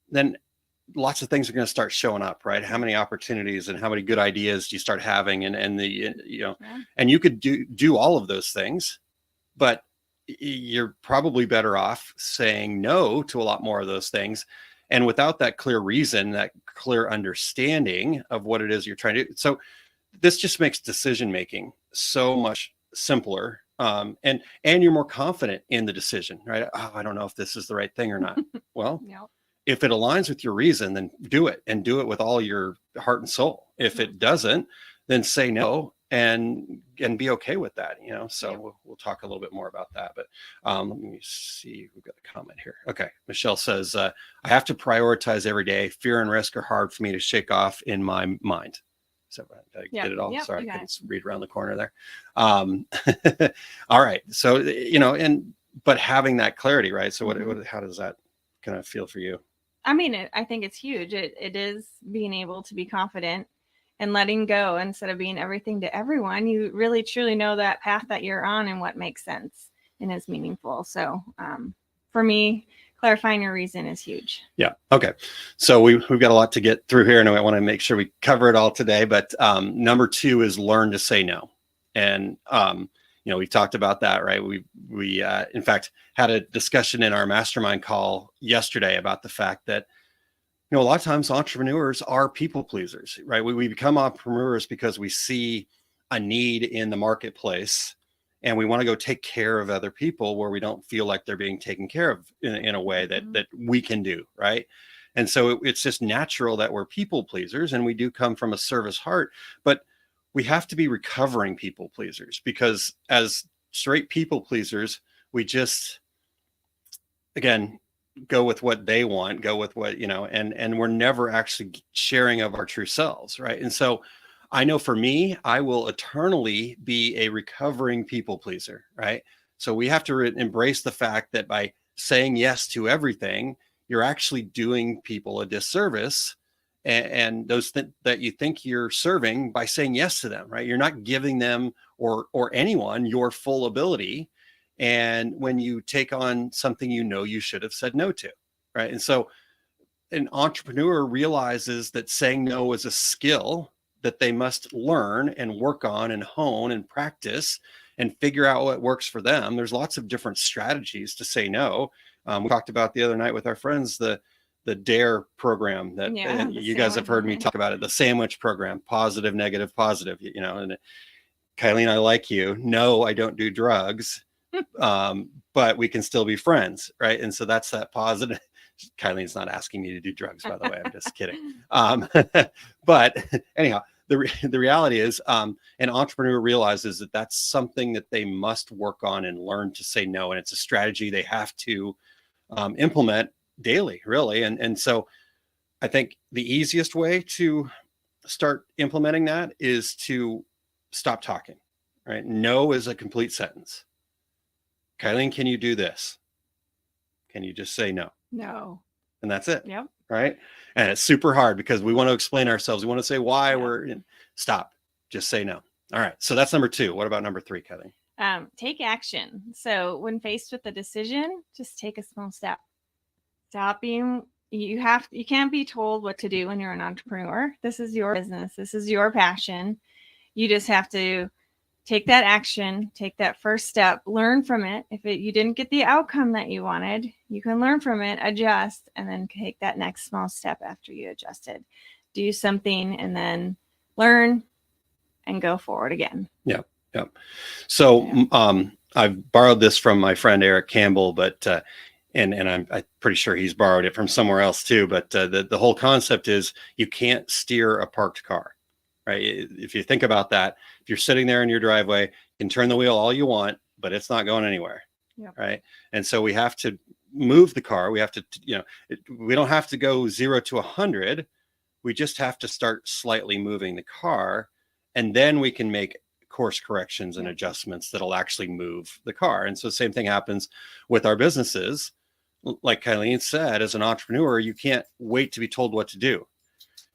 then lots of things are going to start showing up, right? How many opportunities and how many good ideas do you start having? And you could do all of those things, but you're probably better off saying no to a lot more of those things And without that clear reason, that clear understanding of what it is you're trying to do. So this just makes decision making so much simpler. And you're more confident in the decision, right? Oh, I don't know if this is the right thing or not. Well, if it aligns with your reason, then do it, and do it with all your heart and soul. If it doesn't, then say no and be okay with that, So we'll talk a little bit more about that. But let me see. We've got a comment here. Okay. Michelle says, I have to prioritize every day. Fear and risk are hard for me to shake off in my mind. So I get it all. Sorry, I couldn't read around the corner there. All right. So, but having that clarity, right? So how does that kind of feel for you? I mean, I think it's huge. It is being able to be confident and letting go instead of being everything to everyone. You really truly know that path that you're on and what makes sense and is meaningful. So for me, clarifying your reason is huge. Yeah. Okay. So we've got a lot to get through here, and I want to make sure we cover it all today. But number 2 is learn to say no. And, we talked about that, right? We in fact had a discussion in our mastermind call yesterday about the fact that, a lot of times entrepreneurs are people pleasers, right? We become entrepreneurs because we see a need in the marketplace, and we want to go take care of other people where we don't feel like they're being taken care of in a way that we can do, right? And so it's just natural that we're people pleasers, and we do come from a service heart, but we have to be recovering people pleasers, because as straight people pleasers, we just, again, go with what they want, go with what, and we're never actually sharing of our true selves, right? And so I know for me, I will eternally be a recovering people pleaser, right? So we have to embrace the fact that by saying yes to everything, you're actually doing people a disservice, and those that you think you're serving by saying yes to them, right? You're not giving them or anyone your full ability. And when you take on something you should have said no to, right? And so an entrepreneur realizes that saying no is a skill that they must learn and work on and hone and practice and figure out what works for them. There's lots of different strategies to say no. We talked about the other night with our friends, the DARE program that you guys have heard me talk about it, the sandwich program, positive, negative, positive, and Kylene, I like you. No, I don't do drugs. But we can still be friends, right? And so that's that positive. Kylene's not asking me to do drugs, by the way. I'm just kidding. But anyhow, the reality is, an entrepreneur realizes that that's something that they must work on and learn to say no, and it's a strategy they have to implement daily, really. And so I think the easiest way to start implementing that is to stop talking, right? No is a complete sentence. Kylene, can you do this? Can you just say no? No. And that's it. Yep. Right. And it's super hard because we want to explain ourselves. We want to say why stop. Just say no. All right. So that's number 2. What about number 3, Kylene? Take action. So when faced with a decision, just take a small step. Stop being, you can't be told what to do when you're an entrepreneur. This is your business. This is your passion. You just have to take that action, take that first step, learn from it. If you didn't get the outcome that you wanted, you can learn from it, adjust, and then take that next small step after you adjusted. Do something and then learn and go forward again. Yeah. So I've borrowed this from my friend Eric Campbell, but and I'm pretty sure he's borrowed it from somewhere else too. But the whole concept is you can't steer a parked car. Right? If you think about that, if you're sitting there in your driveway, you can turn the wheel all you want, but it's not going anywhere. Yep. Right. And so we have to move the car. We have to, we don't have to go 0 to 100. We just have to start slightly moving the car, and then we can make course corrections and adjustments that'll actually move the car. And so the same thing happens with our businesses. Like Kylene said, as an entrepreneur, you can't wait to be told what to do.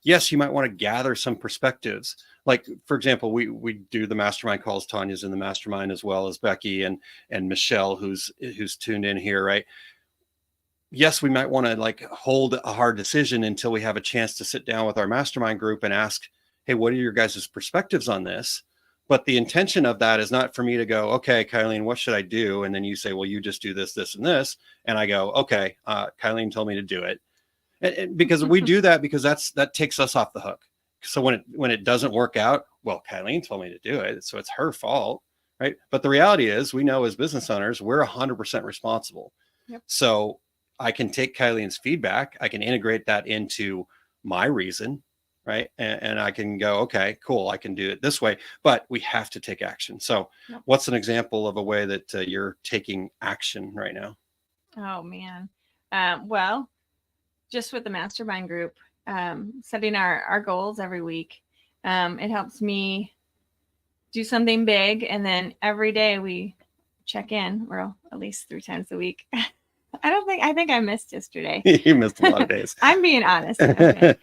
Yes, you might want to gather some perspectives. Like, for example, we do the mastermind calls. Tanya's in the mastermind, as well as Becky and Michelle, who's tuned in here, right? Yes, we might want to hold a hard decision until we have a chance to sit down with our mastermind group and ask, hey, what are your guys' perspectives on this? But the intention of that is not for me to go, okay, Kylene, what should I do? And then you say, well, you just do this, this, and this. And I go, okay, Kylene told me to do it. And because we do that because that takes us off the hook. So when it doesn't work out, well, Kylene told me to do it, so it's her fault, right? But the reality is, we know as business owners, we're 100% responsible. Yep. So I can take Kylene's feedback, I can integrate that into my reason, right? And I can go, okay, cool, I can do it this way, but we have to take action. So Yep. what's an example of a way that you're taking action right now? Oh man. Well, just with the mastermind group, setting our goals every week. It helps me do something big, and then every day we check in, or at least 3 times a week. I think I missed yesterday. You missed a lot of days. I'm being honest. Okay.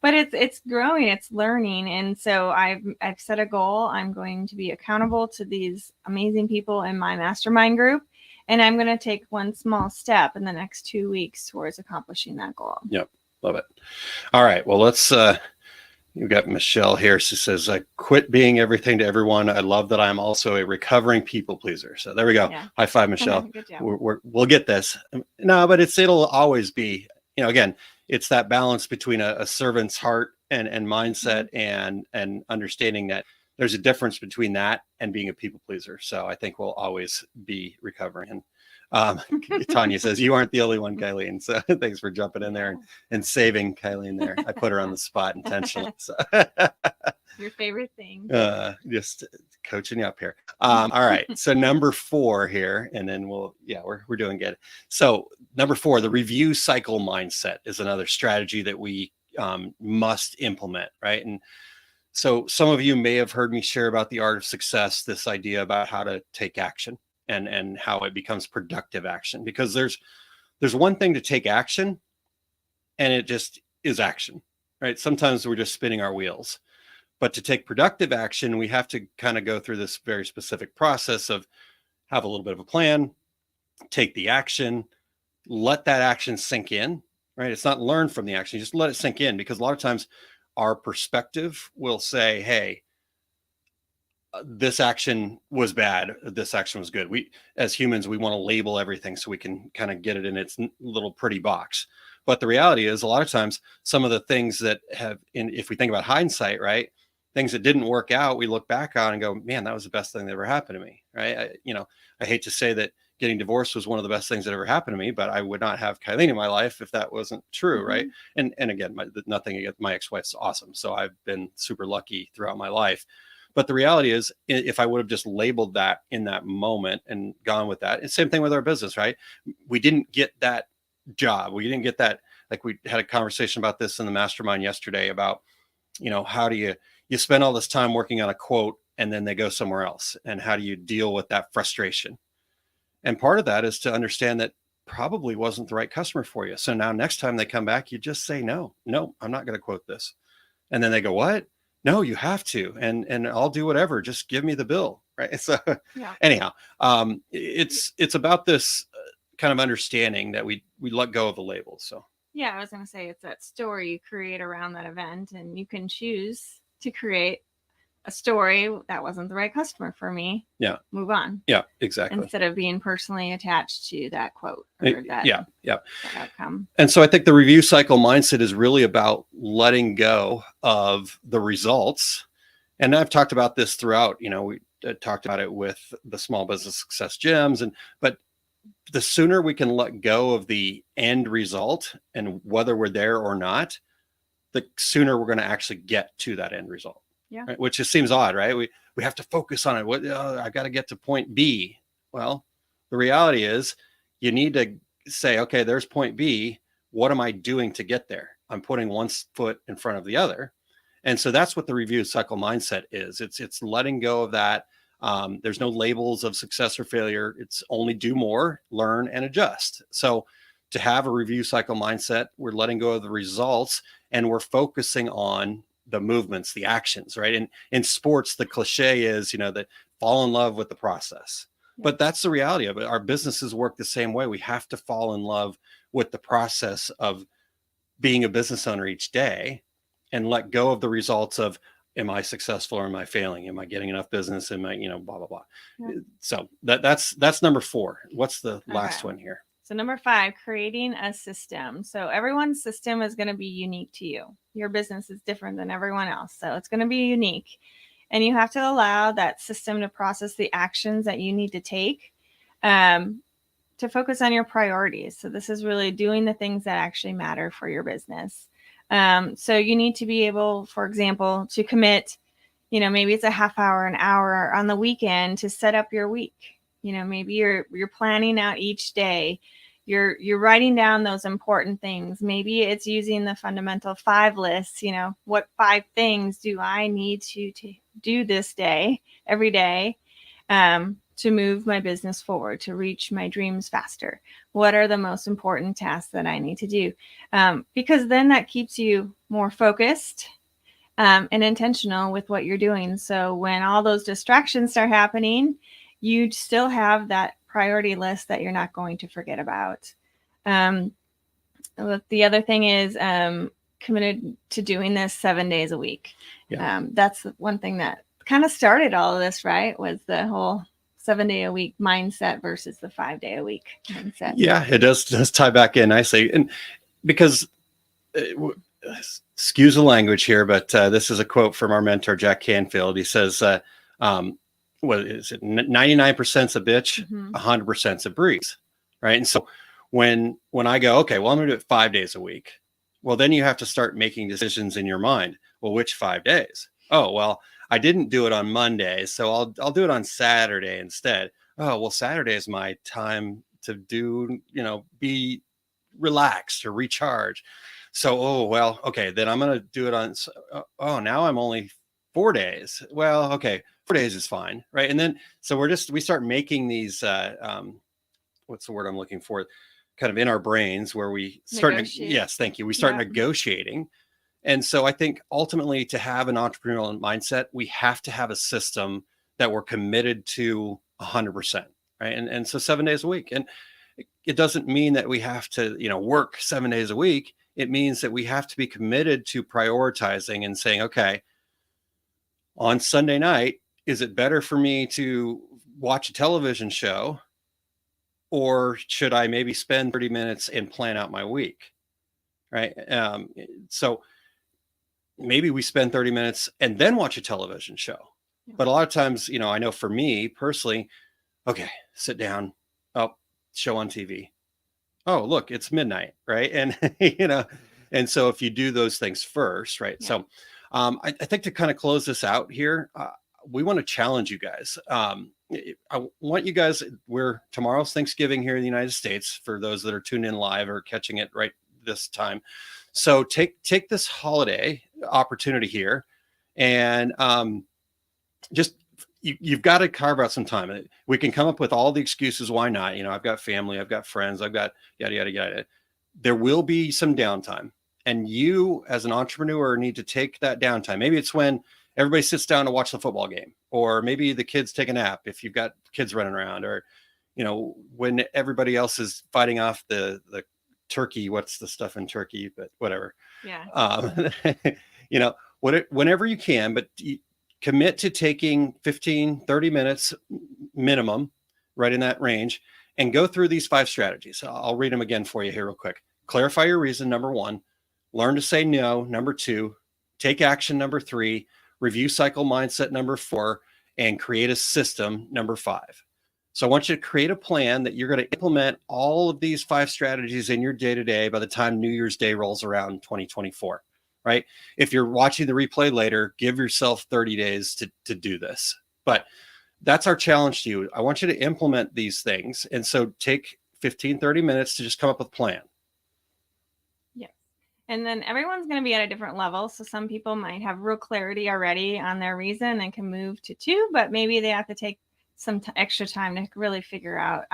But it's growing, it's learning. And so I've set a goal. I'm going to be accountable to these amazing people in my mastermind group. And I'm going to take one small step in the next 2 weeks towards accomplishing that goal. Yep. Love it. All right. Well, let's, you've got Michelle here. She says, I quit being everything to everyone. I love that I'm also a recovering people pleaser. So there we go. Yeah. High five, Michelle. Good job. We'll get this. No, but it'll always be, again, it's that balance between a servant's heart and mindset and understanding that there's a difference between that and being a people pleaser. So I think we'll always be recovering. And Tanya says, you aren't the only one, Kylene. So thanks for jumping in there and saving Kylene there. I put her on the spot intentionally. So. Your favorite thing. Just coaching you up here. All right. So number 4 here, and then we're doing good. So number 4, the review cycle mindset is another strategy that we must implement, right? And so some of you may have heard me share about the art of success, this idea about how to take action and how it becomes productive action, because there's one thing to take action and it just is action, right? Sometimes we're just spinning our wheels, but to take productive action, we have to kind of go through this very specific process of have a little bit of a plan, take the action, let that action sink in, right? It's not learn from the action, you just let it sink in, because a lot of times our perspective will say, hey, this action was bad, this action was good. We, as humans, we want to label everything so we can kind of get it in its little pretty box. But the reality is, a lot of times, some of the things that if we think about hindsight, right, things that didn't work out, we look back on and go, man, that was the best thing that ever happened to me, right? I hate to say that getting divorced was one of the best things that ever happened to me, but I would not have Kylene in my life if that wasn't true, right? And again, nothing against my ex-wife's awesome. So I've been super lucky throughout my life. But the reality is, if I would have just labeled that in that moment and gone with that, it's the same thing with our business, right? We didn't get that job. We didn't get that. Like, we had a conversation about this in the mastermind yesterday about, how do you spend all this time working on a quote and then they go somewhere else, and how do you deal with that frustration? And part of that is to understand that probably wasn't the right customer for you. So now next time they come back, you just say, no, I'm not going to quote this. And then they go, what? No, you have to. And I'll do whatever. Just give me the bill. Right. So anyhow, it's about this kind of understanding that we let go of the labels. So. Yeah, I was going to say, it's that story you create around that event, and you can choose to create a story that wasn't the right customer for me. Yeah. Move on. Yeah, exactly. Instead of being personally attached to that quote or that outcome. And so I think the review cycle mindset is really about letting go of the results. And I've talked about this throughout, we talked about it with the Small Business Success Gems, but the sooner we can let go of the end result and whether we're there or not, the sooner we're going to actually get to that end result. Yeah. Right? Which just seems odd, right? We have to focus on it. I got to get to point B. Well, the reality is you need to say, okay, there's point B. What am I doing to get there? I'm putting one foot in front of the other. And so that's what the review cycle mindset is. It's letting go of that. There's no labels of success or failure. It's only do more, learn, and adjust. So to have a review cycle mindset, we're letting go of the results and we're focusing on the movements, the actions, right? And in sports, the cliche is, that fall in love with the process. But that's the reality of it. Our businesses work the same way. We have to fall in love with the process of being a business owner each day and let go of the results of, am I successful or am I failing? Am I getting enough business? Am I, blah, blah, blah. Yeah. So that's number 4. What's the last one here? So number 5, creating a system. So everyone's system is going to be unique to you. Your business is different than everyone else. So it's going to be unique. And you have to allow that system to process the actions that you need to take to focus on your priorities. So this is really doing the things that actually matter for your business. So you need to be able, for example, to commit, maybe it's a half hour, an hour on the weekend to set up your week. Maybe you're planning out each day. You're writing down those important things. Maybe it's using the fundamental 5 lists. What 5 things do I need to do this day, every day, to move my business forward, to reach my dreams faster? What are the most important tasks that I need to do? Because then that keeps you more focused and intentional with what you're doing. So when all those distractions start happening, you still have that priority list that you're not going to forget about. The other thing is committed to doing this 7 days a week. Yeah. That's one thing that kind of started all of this, right? Was the whole 7-day-a-week mindset versus the 5-day-a-week mindset. Yeah, it does tie back in nicely. And because, excuse the language here, but this is a quote from our mentor, Jack Canfield. He says, what is it? 99%'s a bitch, 100%'s a breeze, right? And so when I go, okay, well, I'm going to do it 5 days a week. Well, then you have to start making decisions in your mind. Well, which 5 days? Oh, well, I didn't do it on Monday, so I'll do it on Saturday instead. Oh, well, Saturday is my time to do, be relaxed or recharge. So, oh, well, okay, then I'm going to do it on, now I'm only 4 days. Well, okay, 4 days is fine, right? And then, so we start making these, what's the word I'm looking for? Kind of in our brains where we start, yes, thank you. We start negotiating. And so I think ultimately to have an entrepreneurial mindset, we have to have a system that we're committed to 100%, right? And so 7 days a week. And it doesn't mean that we have to, work 7 days a week. It means that we have to be committed to prioritizing and saying, okay, on Sunday night, is it better for me to watch a television show, or should I maybe spend 30 minutes and plan out my week, right? So maybe we spend 30 minutes and then watch a television show. Yeah. But a lot of times, I know for me personally, okay, sit down, show on TV. Oh, look, it's midnight, right? And, and so if you do those things first, right? Yeah. So I think to kind of close this out here, we want to challenge you guys. I want you guys, tomorrow's Thanksgiving here in the United States for those that are tuned in live or catching it right this time. So take this holiday opportunity here and you've got to carve out some time. We can come up with all the excuses why not. I've got family, I've got friends, I've got yada, yada, yada. There will be some downtime. And you as an entrepreneur need to take that downtime. Maybe it's when everybody sits down to watch the football game, or maybe the kids take a nap if you've got kids running around, or, when everybody else is fighting off the turkey. What's the stuff in turkey, but whatever. Yeah. Whenever you can, but commit to taking 15, 30 minutes minimum, right in that range, and go through these 5 strategies. I'll read them again for you here real quick. Clarify your reason, number 1. Learn to say no, number 2. Take action, number 3. Review cycle mindset, number 4. And create a system, number 5. So I want you to create a plan that you're going to implement all of these 5 strategies in your day-to-day by the time New Year's Day rolls around 2024, right? If you're watching the replay later, give yourself 30 days to do this. But that's our challenge to you. I want you to implement these things. And so take 15, 30 minutes to just come up with a plan. Yeah. And then everyone's going to be at a different level. So some people might have real clarity already on their reason and can move to 2, but maybe they have to take some extra time to really figure out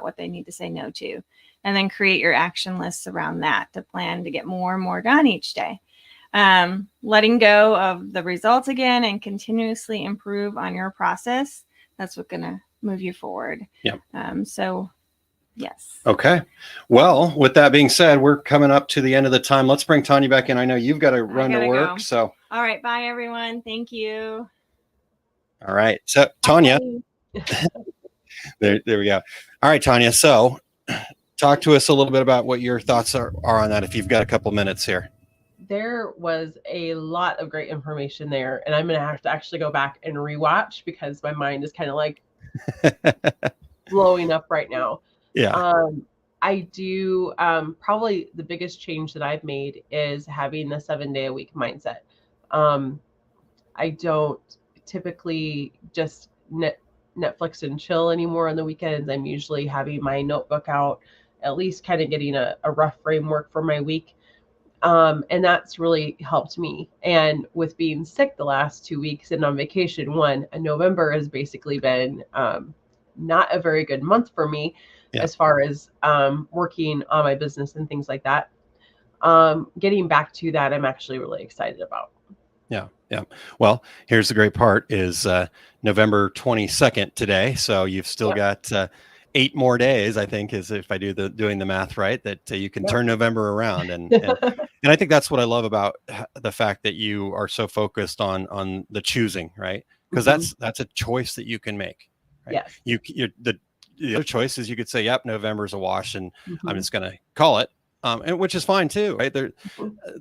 what they need to say no to, and then create your action lists around that to plan to get more and more done each day. Letting go of the results again and continuously improve on your process. That's what's going to move you forward. Yeah. So yes. Okay. Well, with that being said, we're coming up to the end of the time. Let's bring Tanya back in. I know you've got to run to work. Go. So. All right. Bye everyone. Thank you. All right. So Tanya, there we go. All right, Tanya. So talk to us a little bit about what your thoughts are on that, if you've got a couple minutes here. There was a lot of great information there, and I'm going to have to actually go back and rewatch because my mind is kind of like blowing up right now. Yeah. I do probably the biggest change that I've made is having the 7-day-a-week mindset. I don't typically just Netflix and chill anymore on the weekends. I'm usually having my notebook out, at least kind of getting a rough framework for my week. And that's really helped me. And with being sick the last 2 weeks and on vacation, November has basically been not a very good month for me as far as working on my business and things like that. Getting back to that, I'm actually really excited about. Yeah. Well, here's the great part is November 22nd today. So you've still got 8 more days, I think, is if I doing the math right, that you can turn November around. And I think that's what I love about the fact that you are so focused on the choosing, right? Because that's a choice that you can make. Right? Yes. The other choice is you could say, yep, November's a wash and I'm just going to call it. And which is fine too, right?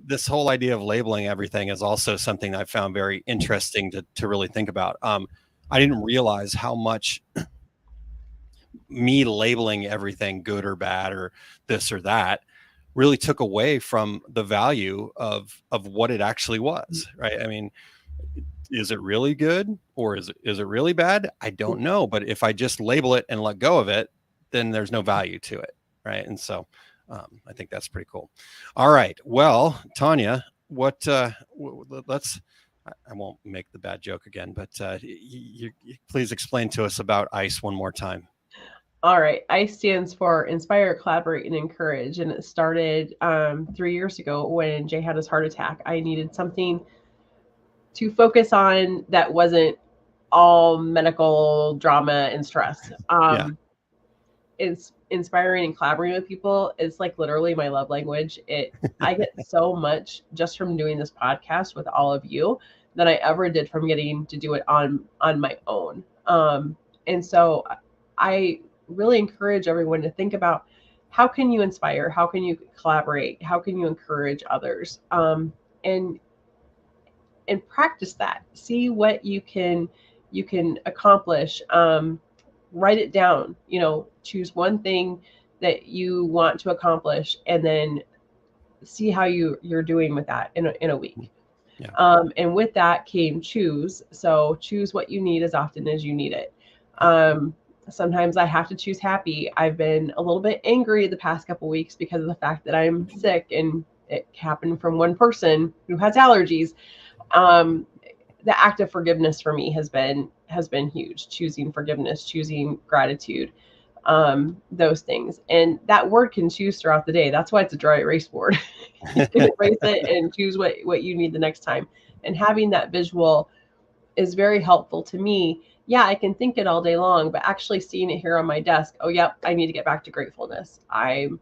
This whole idea of labeling everything is also something I found very interesting to really think about. I didn't realize how much me labeling everything good or bad or this or that really took away from the value of what it actually was, right? I mean, is it really good or is it really bad? I don't know. But if I just label it and let go of it, then there's no value to it, right? And so I think that's pretty cool. All right. Well, Tanya, I won't make the bad joke again, but you please explain to us about ICE one more time. All right. ICE stands for Inspire, Collaborate, and Encourage. And it started 3 years ago when Jay had his heart attack. I needed something to focus on that wasn't all medical drama and stress. It's inspiring and collaborating with people is like literally my love language. I get so much just from doing this podcast with all of you than I ever did from getting to do it on my own. And so I really encourage everyone to think about how can you inspire, how can you collaborate, how can you encourage others, and practice that. See what you can accomplish. Write it down. Choose one thing that you want to accomplish, and then see how you're doing with that in a week. Yeah. And with that came choose. So choose what you need as often as you need it. Sometimes I have to choose happy. I've been a little bit angry the past couple weeks because of the fact that I'm sick, and it happened from one person who has allergies. The act of forgiveness for me has been huge. Choosing forgiveness, choosing gratitude, those things. And that word can choose throughout the day. That's why it's a dry erase board. You can erase it and choose what you need the next time. And having that visual is very helpful to me. Yeah, I can think it all day long, but actually seeing it here on my desk, oh, yep, I need to get back to gratefulness. I'm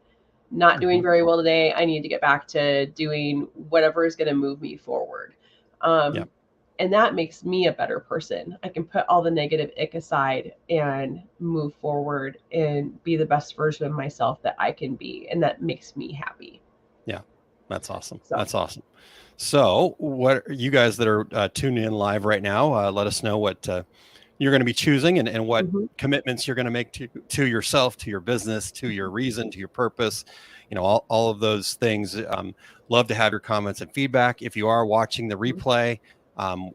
not doing very well today. I need to get back to doing whatever is going to move me forward. And that makes me a better person. I can put all the negative ick aside and move forward and be the best version of myself that I can be. And that makes me happy. Yeah, that's awesome. That's awesome. So what you guys that are tuning in live right now, let us know what you're going to be choosing and what commitments you're going to make to yourself, to your business, to your reason, to your purpose, all of those things. Love to have your comments and feedback. If you are watching the replay,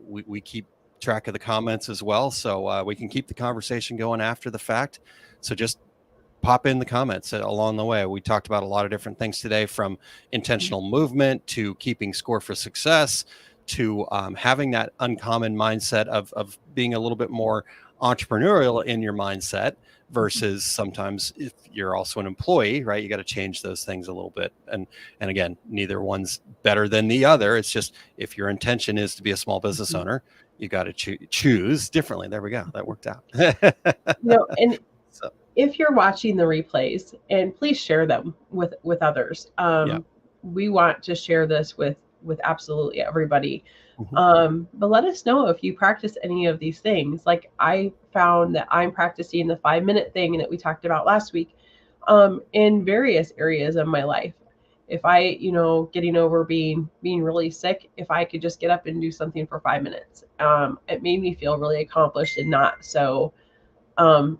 we keep track of the comments as well. So we can keep the conversation going after the fact. So just pop in the comments along the way. We talked about a lot of different things today, from intentional movement to keeping score for success to having that uncommon mindset of being a little bit more entrepreneurial in your mindset versus sometimes if you're also an employee, right? You got to change those things a little bit. And again, neither one's better than the other. It's just, if your intention is to be a small business owner, you got to choose differently. There we go. That worked out. And so, if you're watching the replays, and please share them with others. We want to share this with absolutely everybody. But let us know if you practice any of these things. Like I found that I'm practicing the 5-minute thing that we talked about last week. in various areas of my life. If I, getting over being really sick, if I could just get up and do something for 5 minutes, it made me feel really accomplished and not so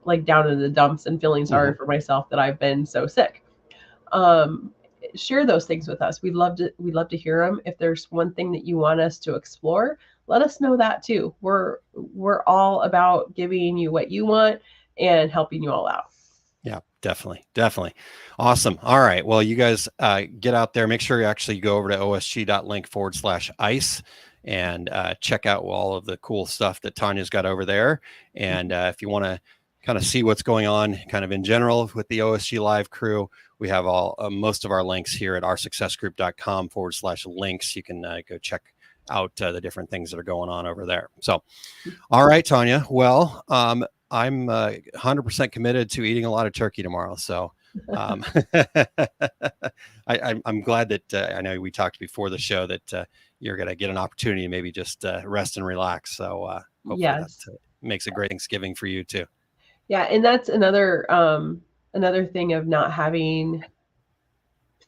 like down in the dumps and feeling sorry for myself that I've been so sick. Share those things with us. We'd love to hear them. If there's one thing that you want us to explore, let us know that too. We're all about giving you what you want and helping you all out. Yeah, definitely. Awesome. All right. Well, you guys get out there. Make sure you actually go over to osg.link/ice and check out all of the cool stuff that Tanya's got over there. And if you want to kind of see what's going on kind of in general with the OSG Live crew, we have all most of our links here at oursuccessgroup.com/links. You can go check out the different things that are going on over there. So, all right, Tanya. Well, I'm 100% committed to eating a lot of turkey tomorrow. So I'm glad that I know we talked before the show that you're going to get an opportunity to maybe just rest and relax. So hopefully that makes a great Thanksgiving for you too. Yeah. And that's another thing of not having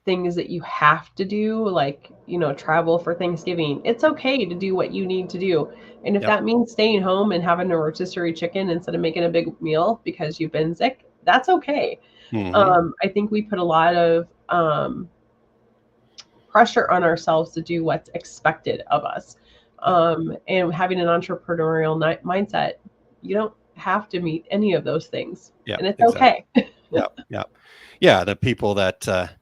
things that you have to do, like, travel for Thanksgiving. It's okay to do what you need to do. And if that means staying home and having a rotisserie chicken instead of making a big meal because you've been sick, that's okay. I think we put a lot of pressure on ourselves to do what's expected of us. And having an entrepreneurial mindset, you don't have to meet any of those things. And it's okay. Yeah. The people that,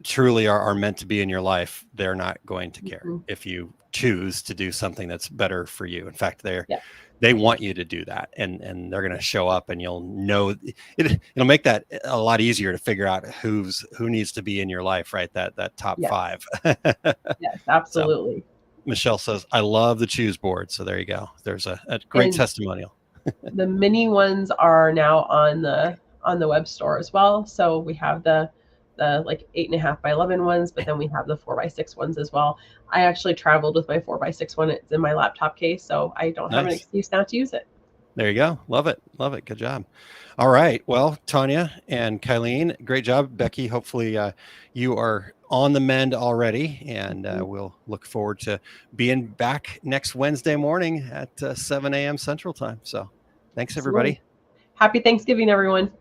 truly are meant to be in your life, they're not going to care if you choose to do something that's better for you. In fact, they want you to do that, and they're going to show up, and you'll know it'll make that a lot easier to figure out who needs to be in your life, right? That top 5. Yes, absolutely. So, Michelle says, I love the choose board. So there you go. There's a great testimonial. The mini ones are now on the web store as well. So we have the like 8.5 by 11 ones, but then we have the 4x6 ones as well. I actually traveled with my 4x6 one. It's in my laptop case, so I don't have an excuse not to use it. There you go. Love it. Good job. All right. Well, Tanya and Kylene, great job. Becky, hopefully you are on the mend already, and we'll look forward to being back next Wednesday morning at 7 a.m. Central Time. So thanks, everybody. Happy Thanksgiving, everyone.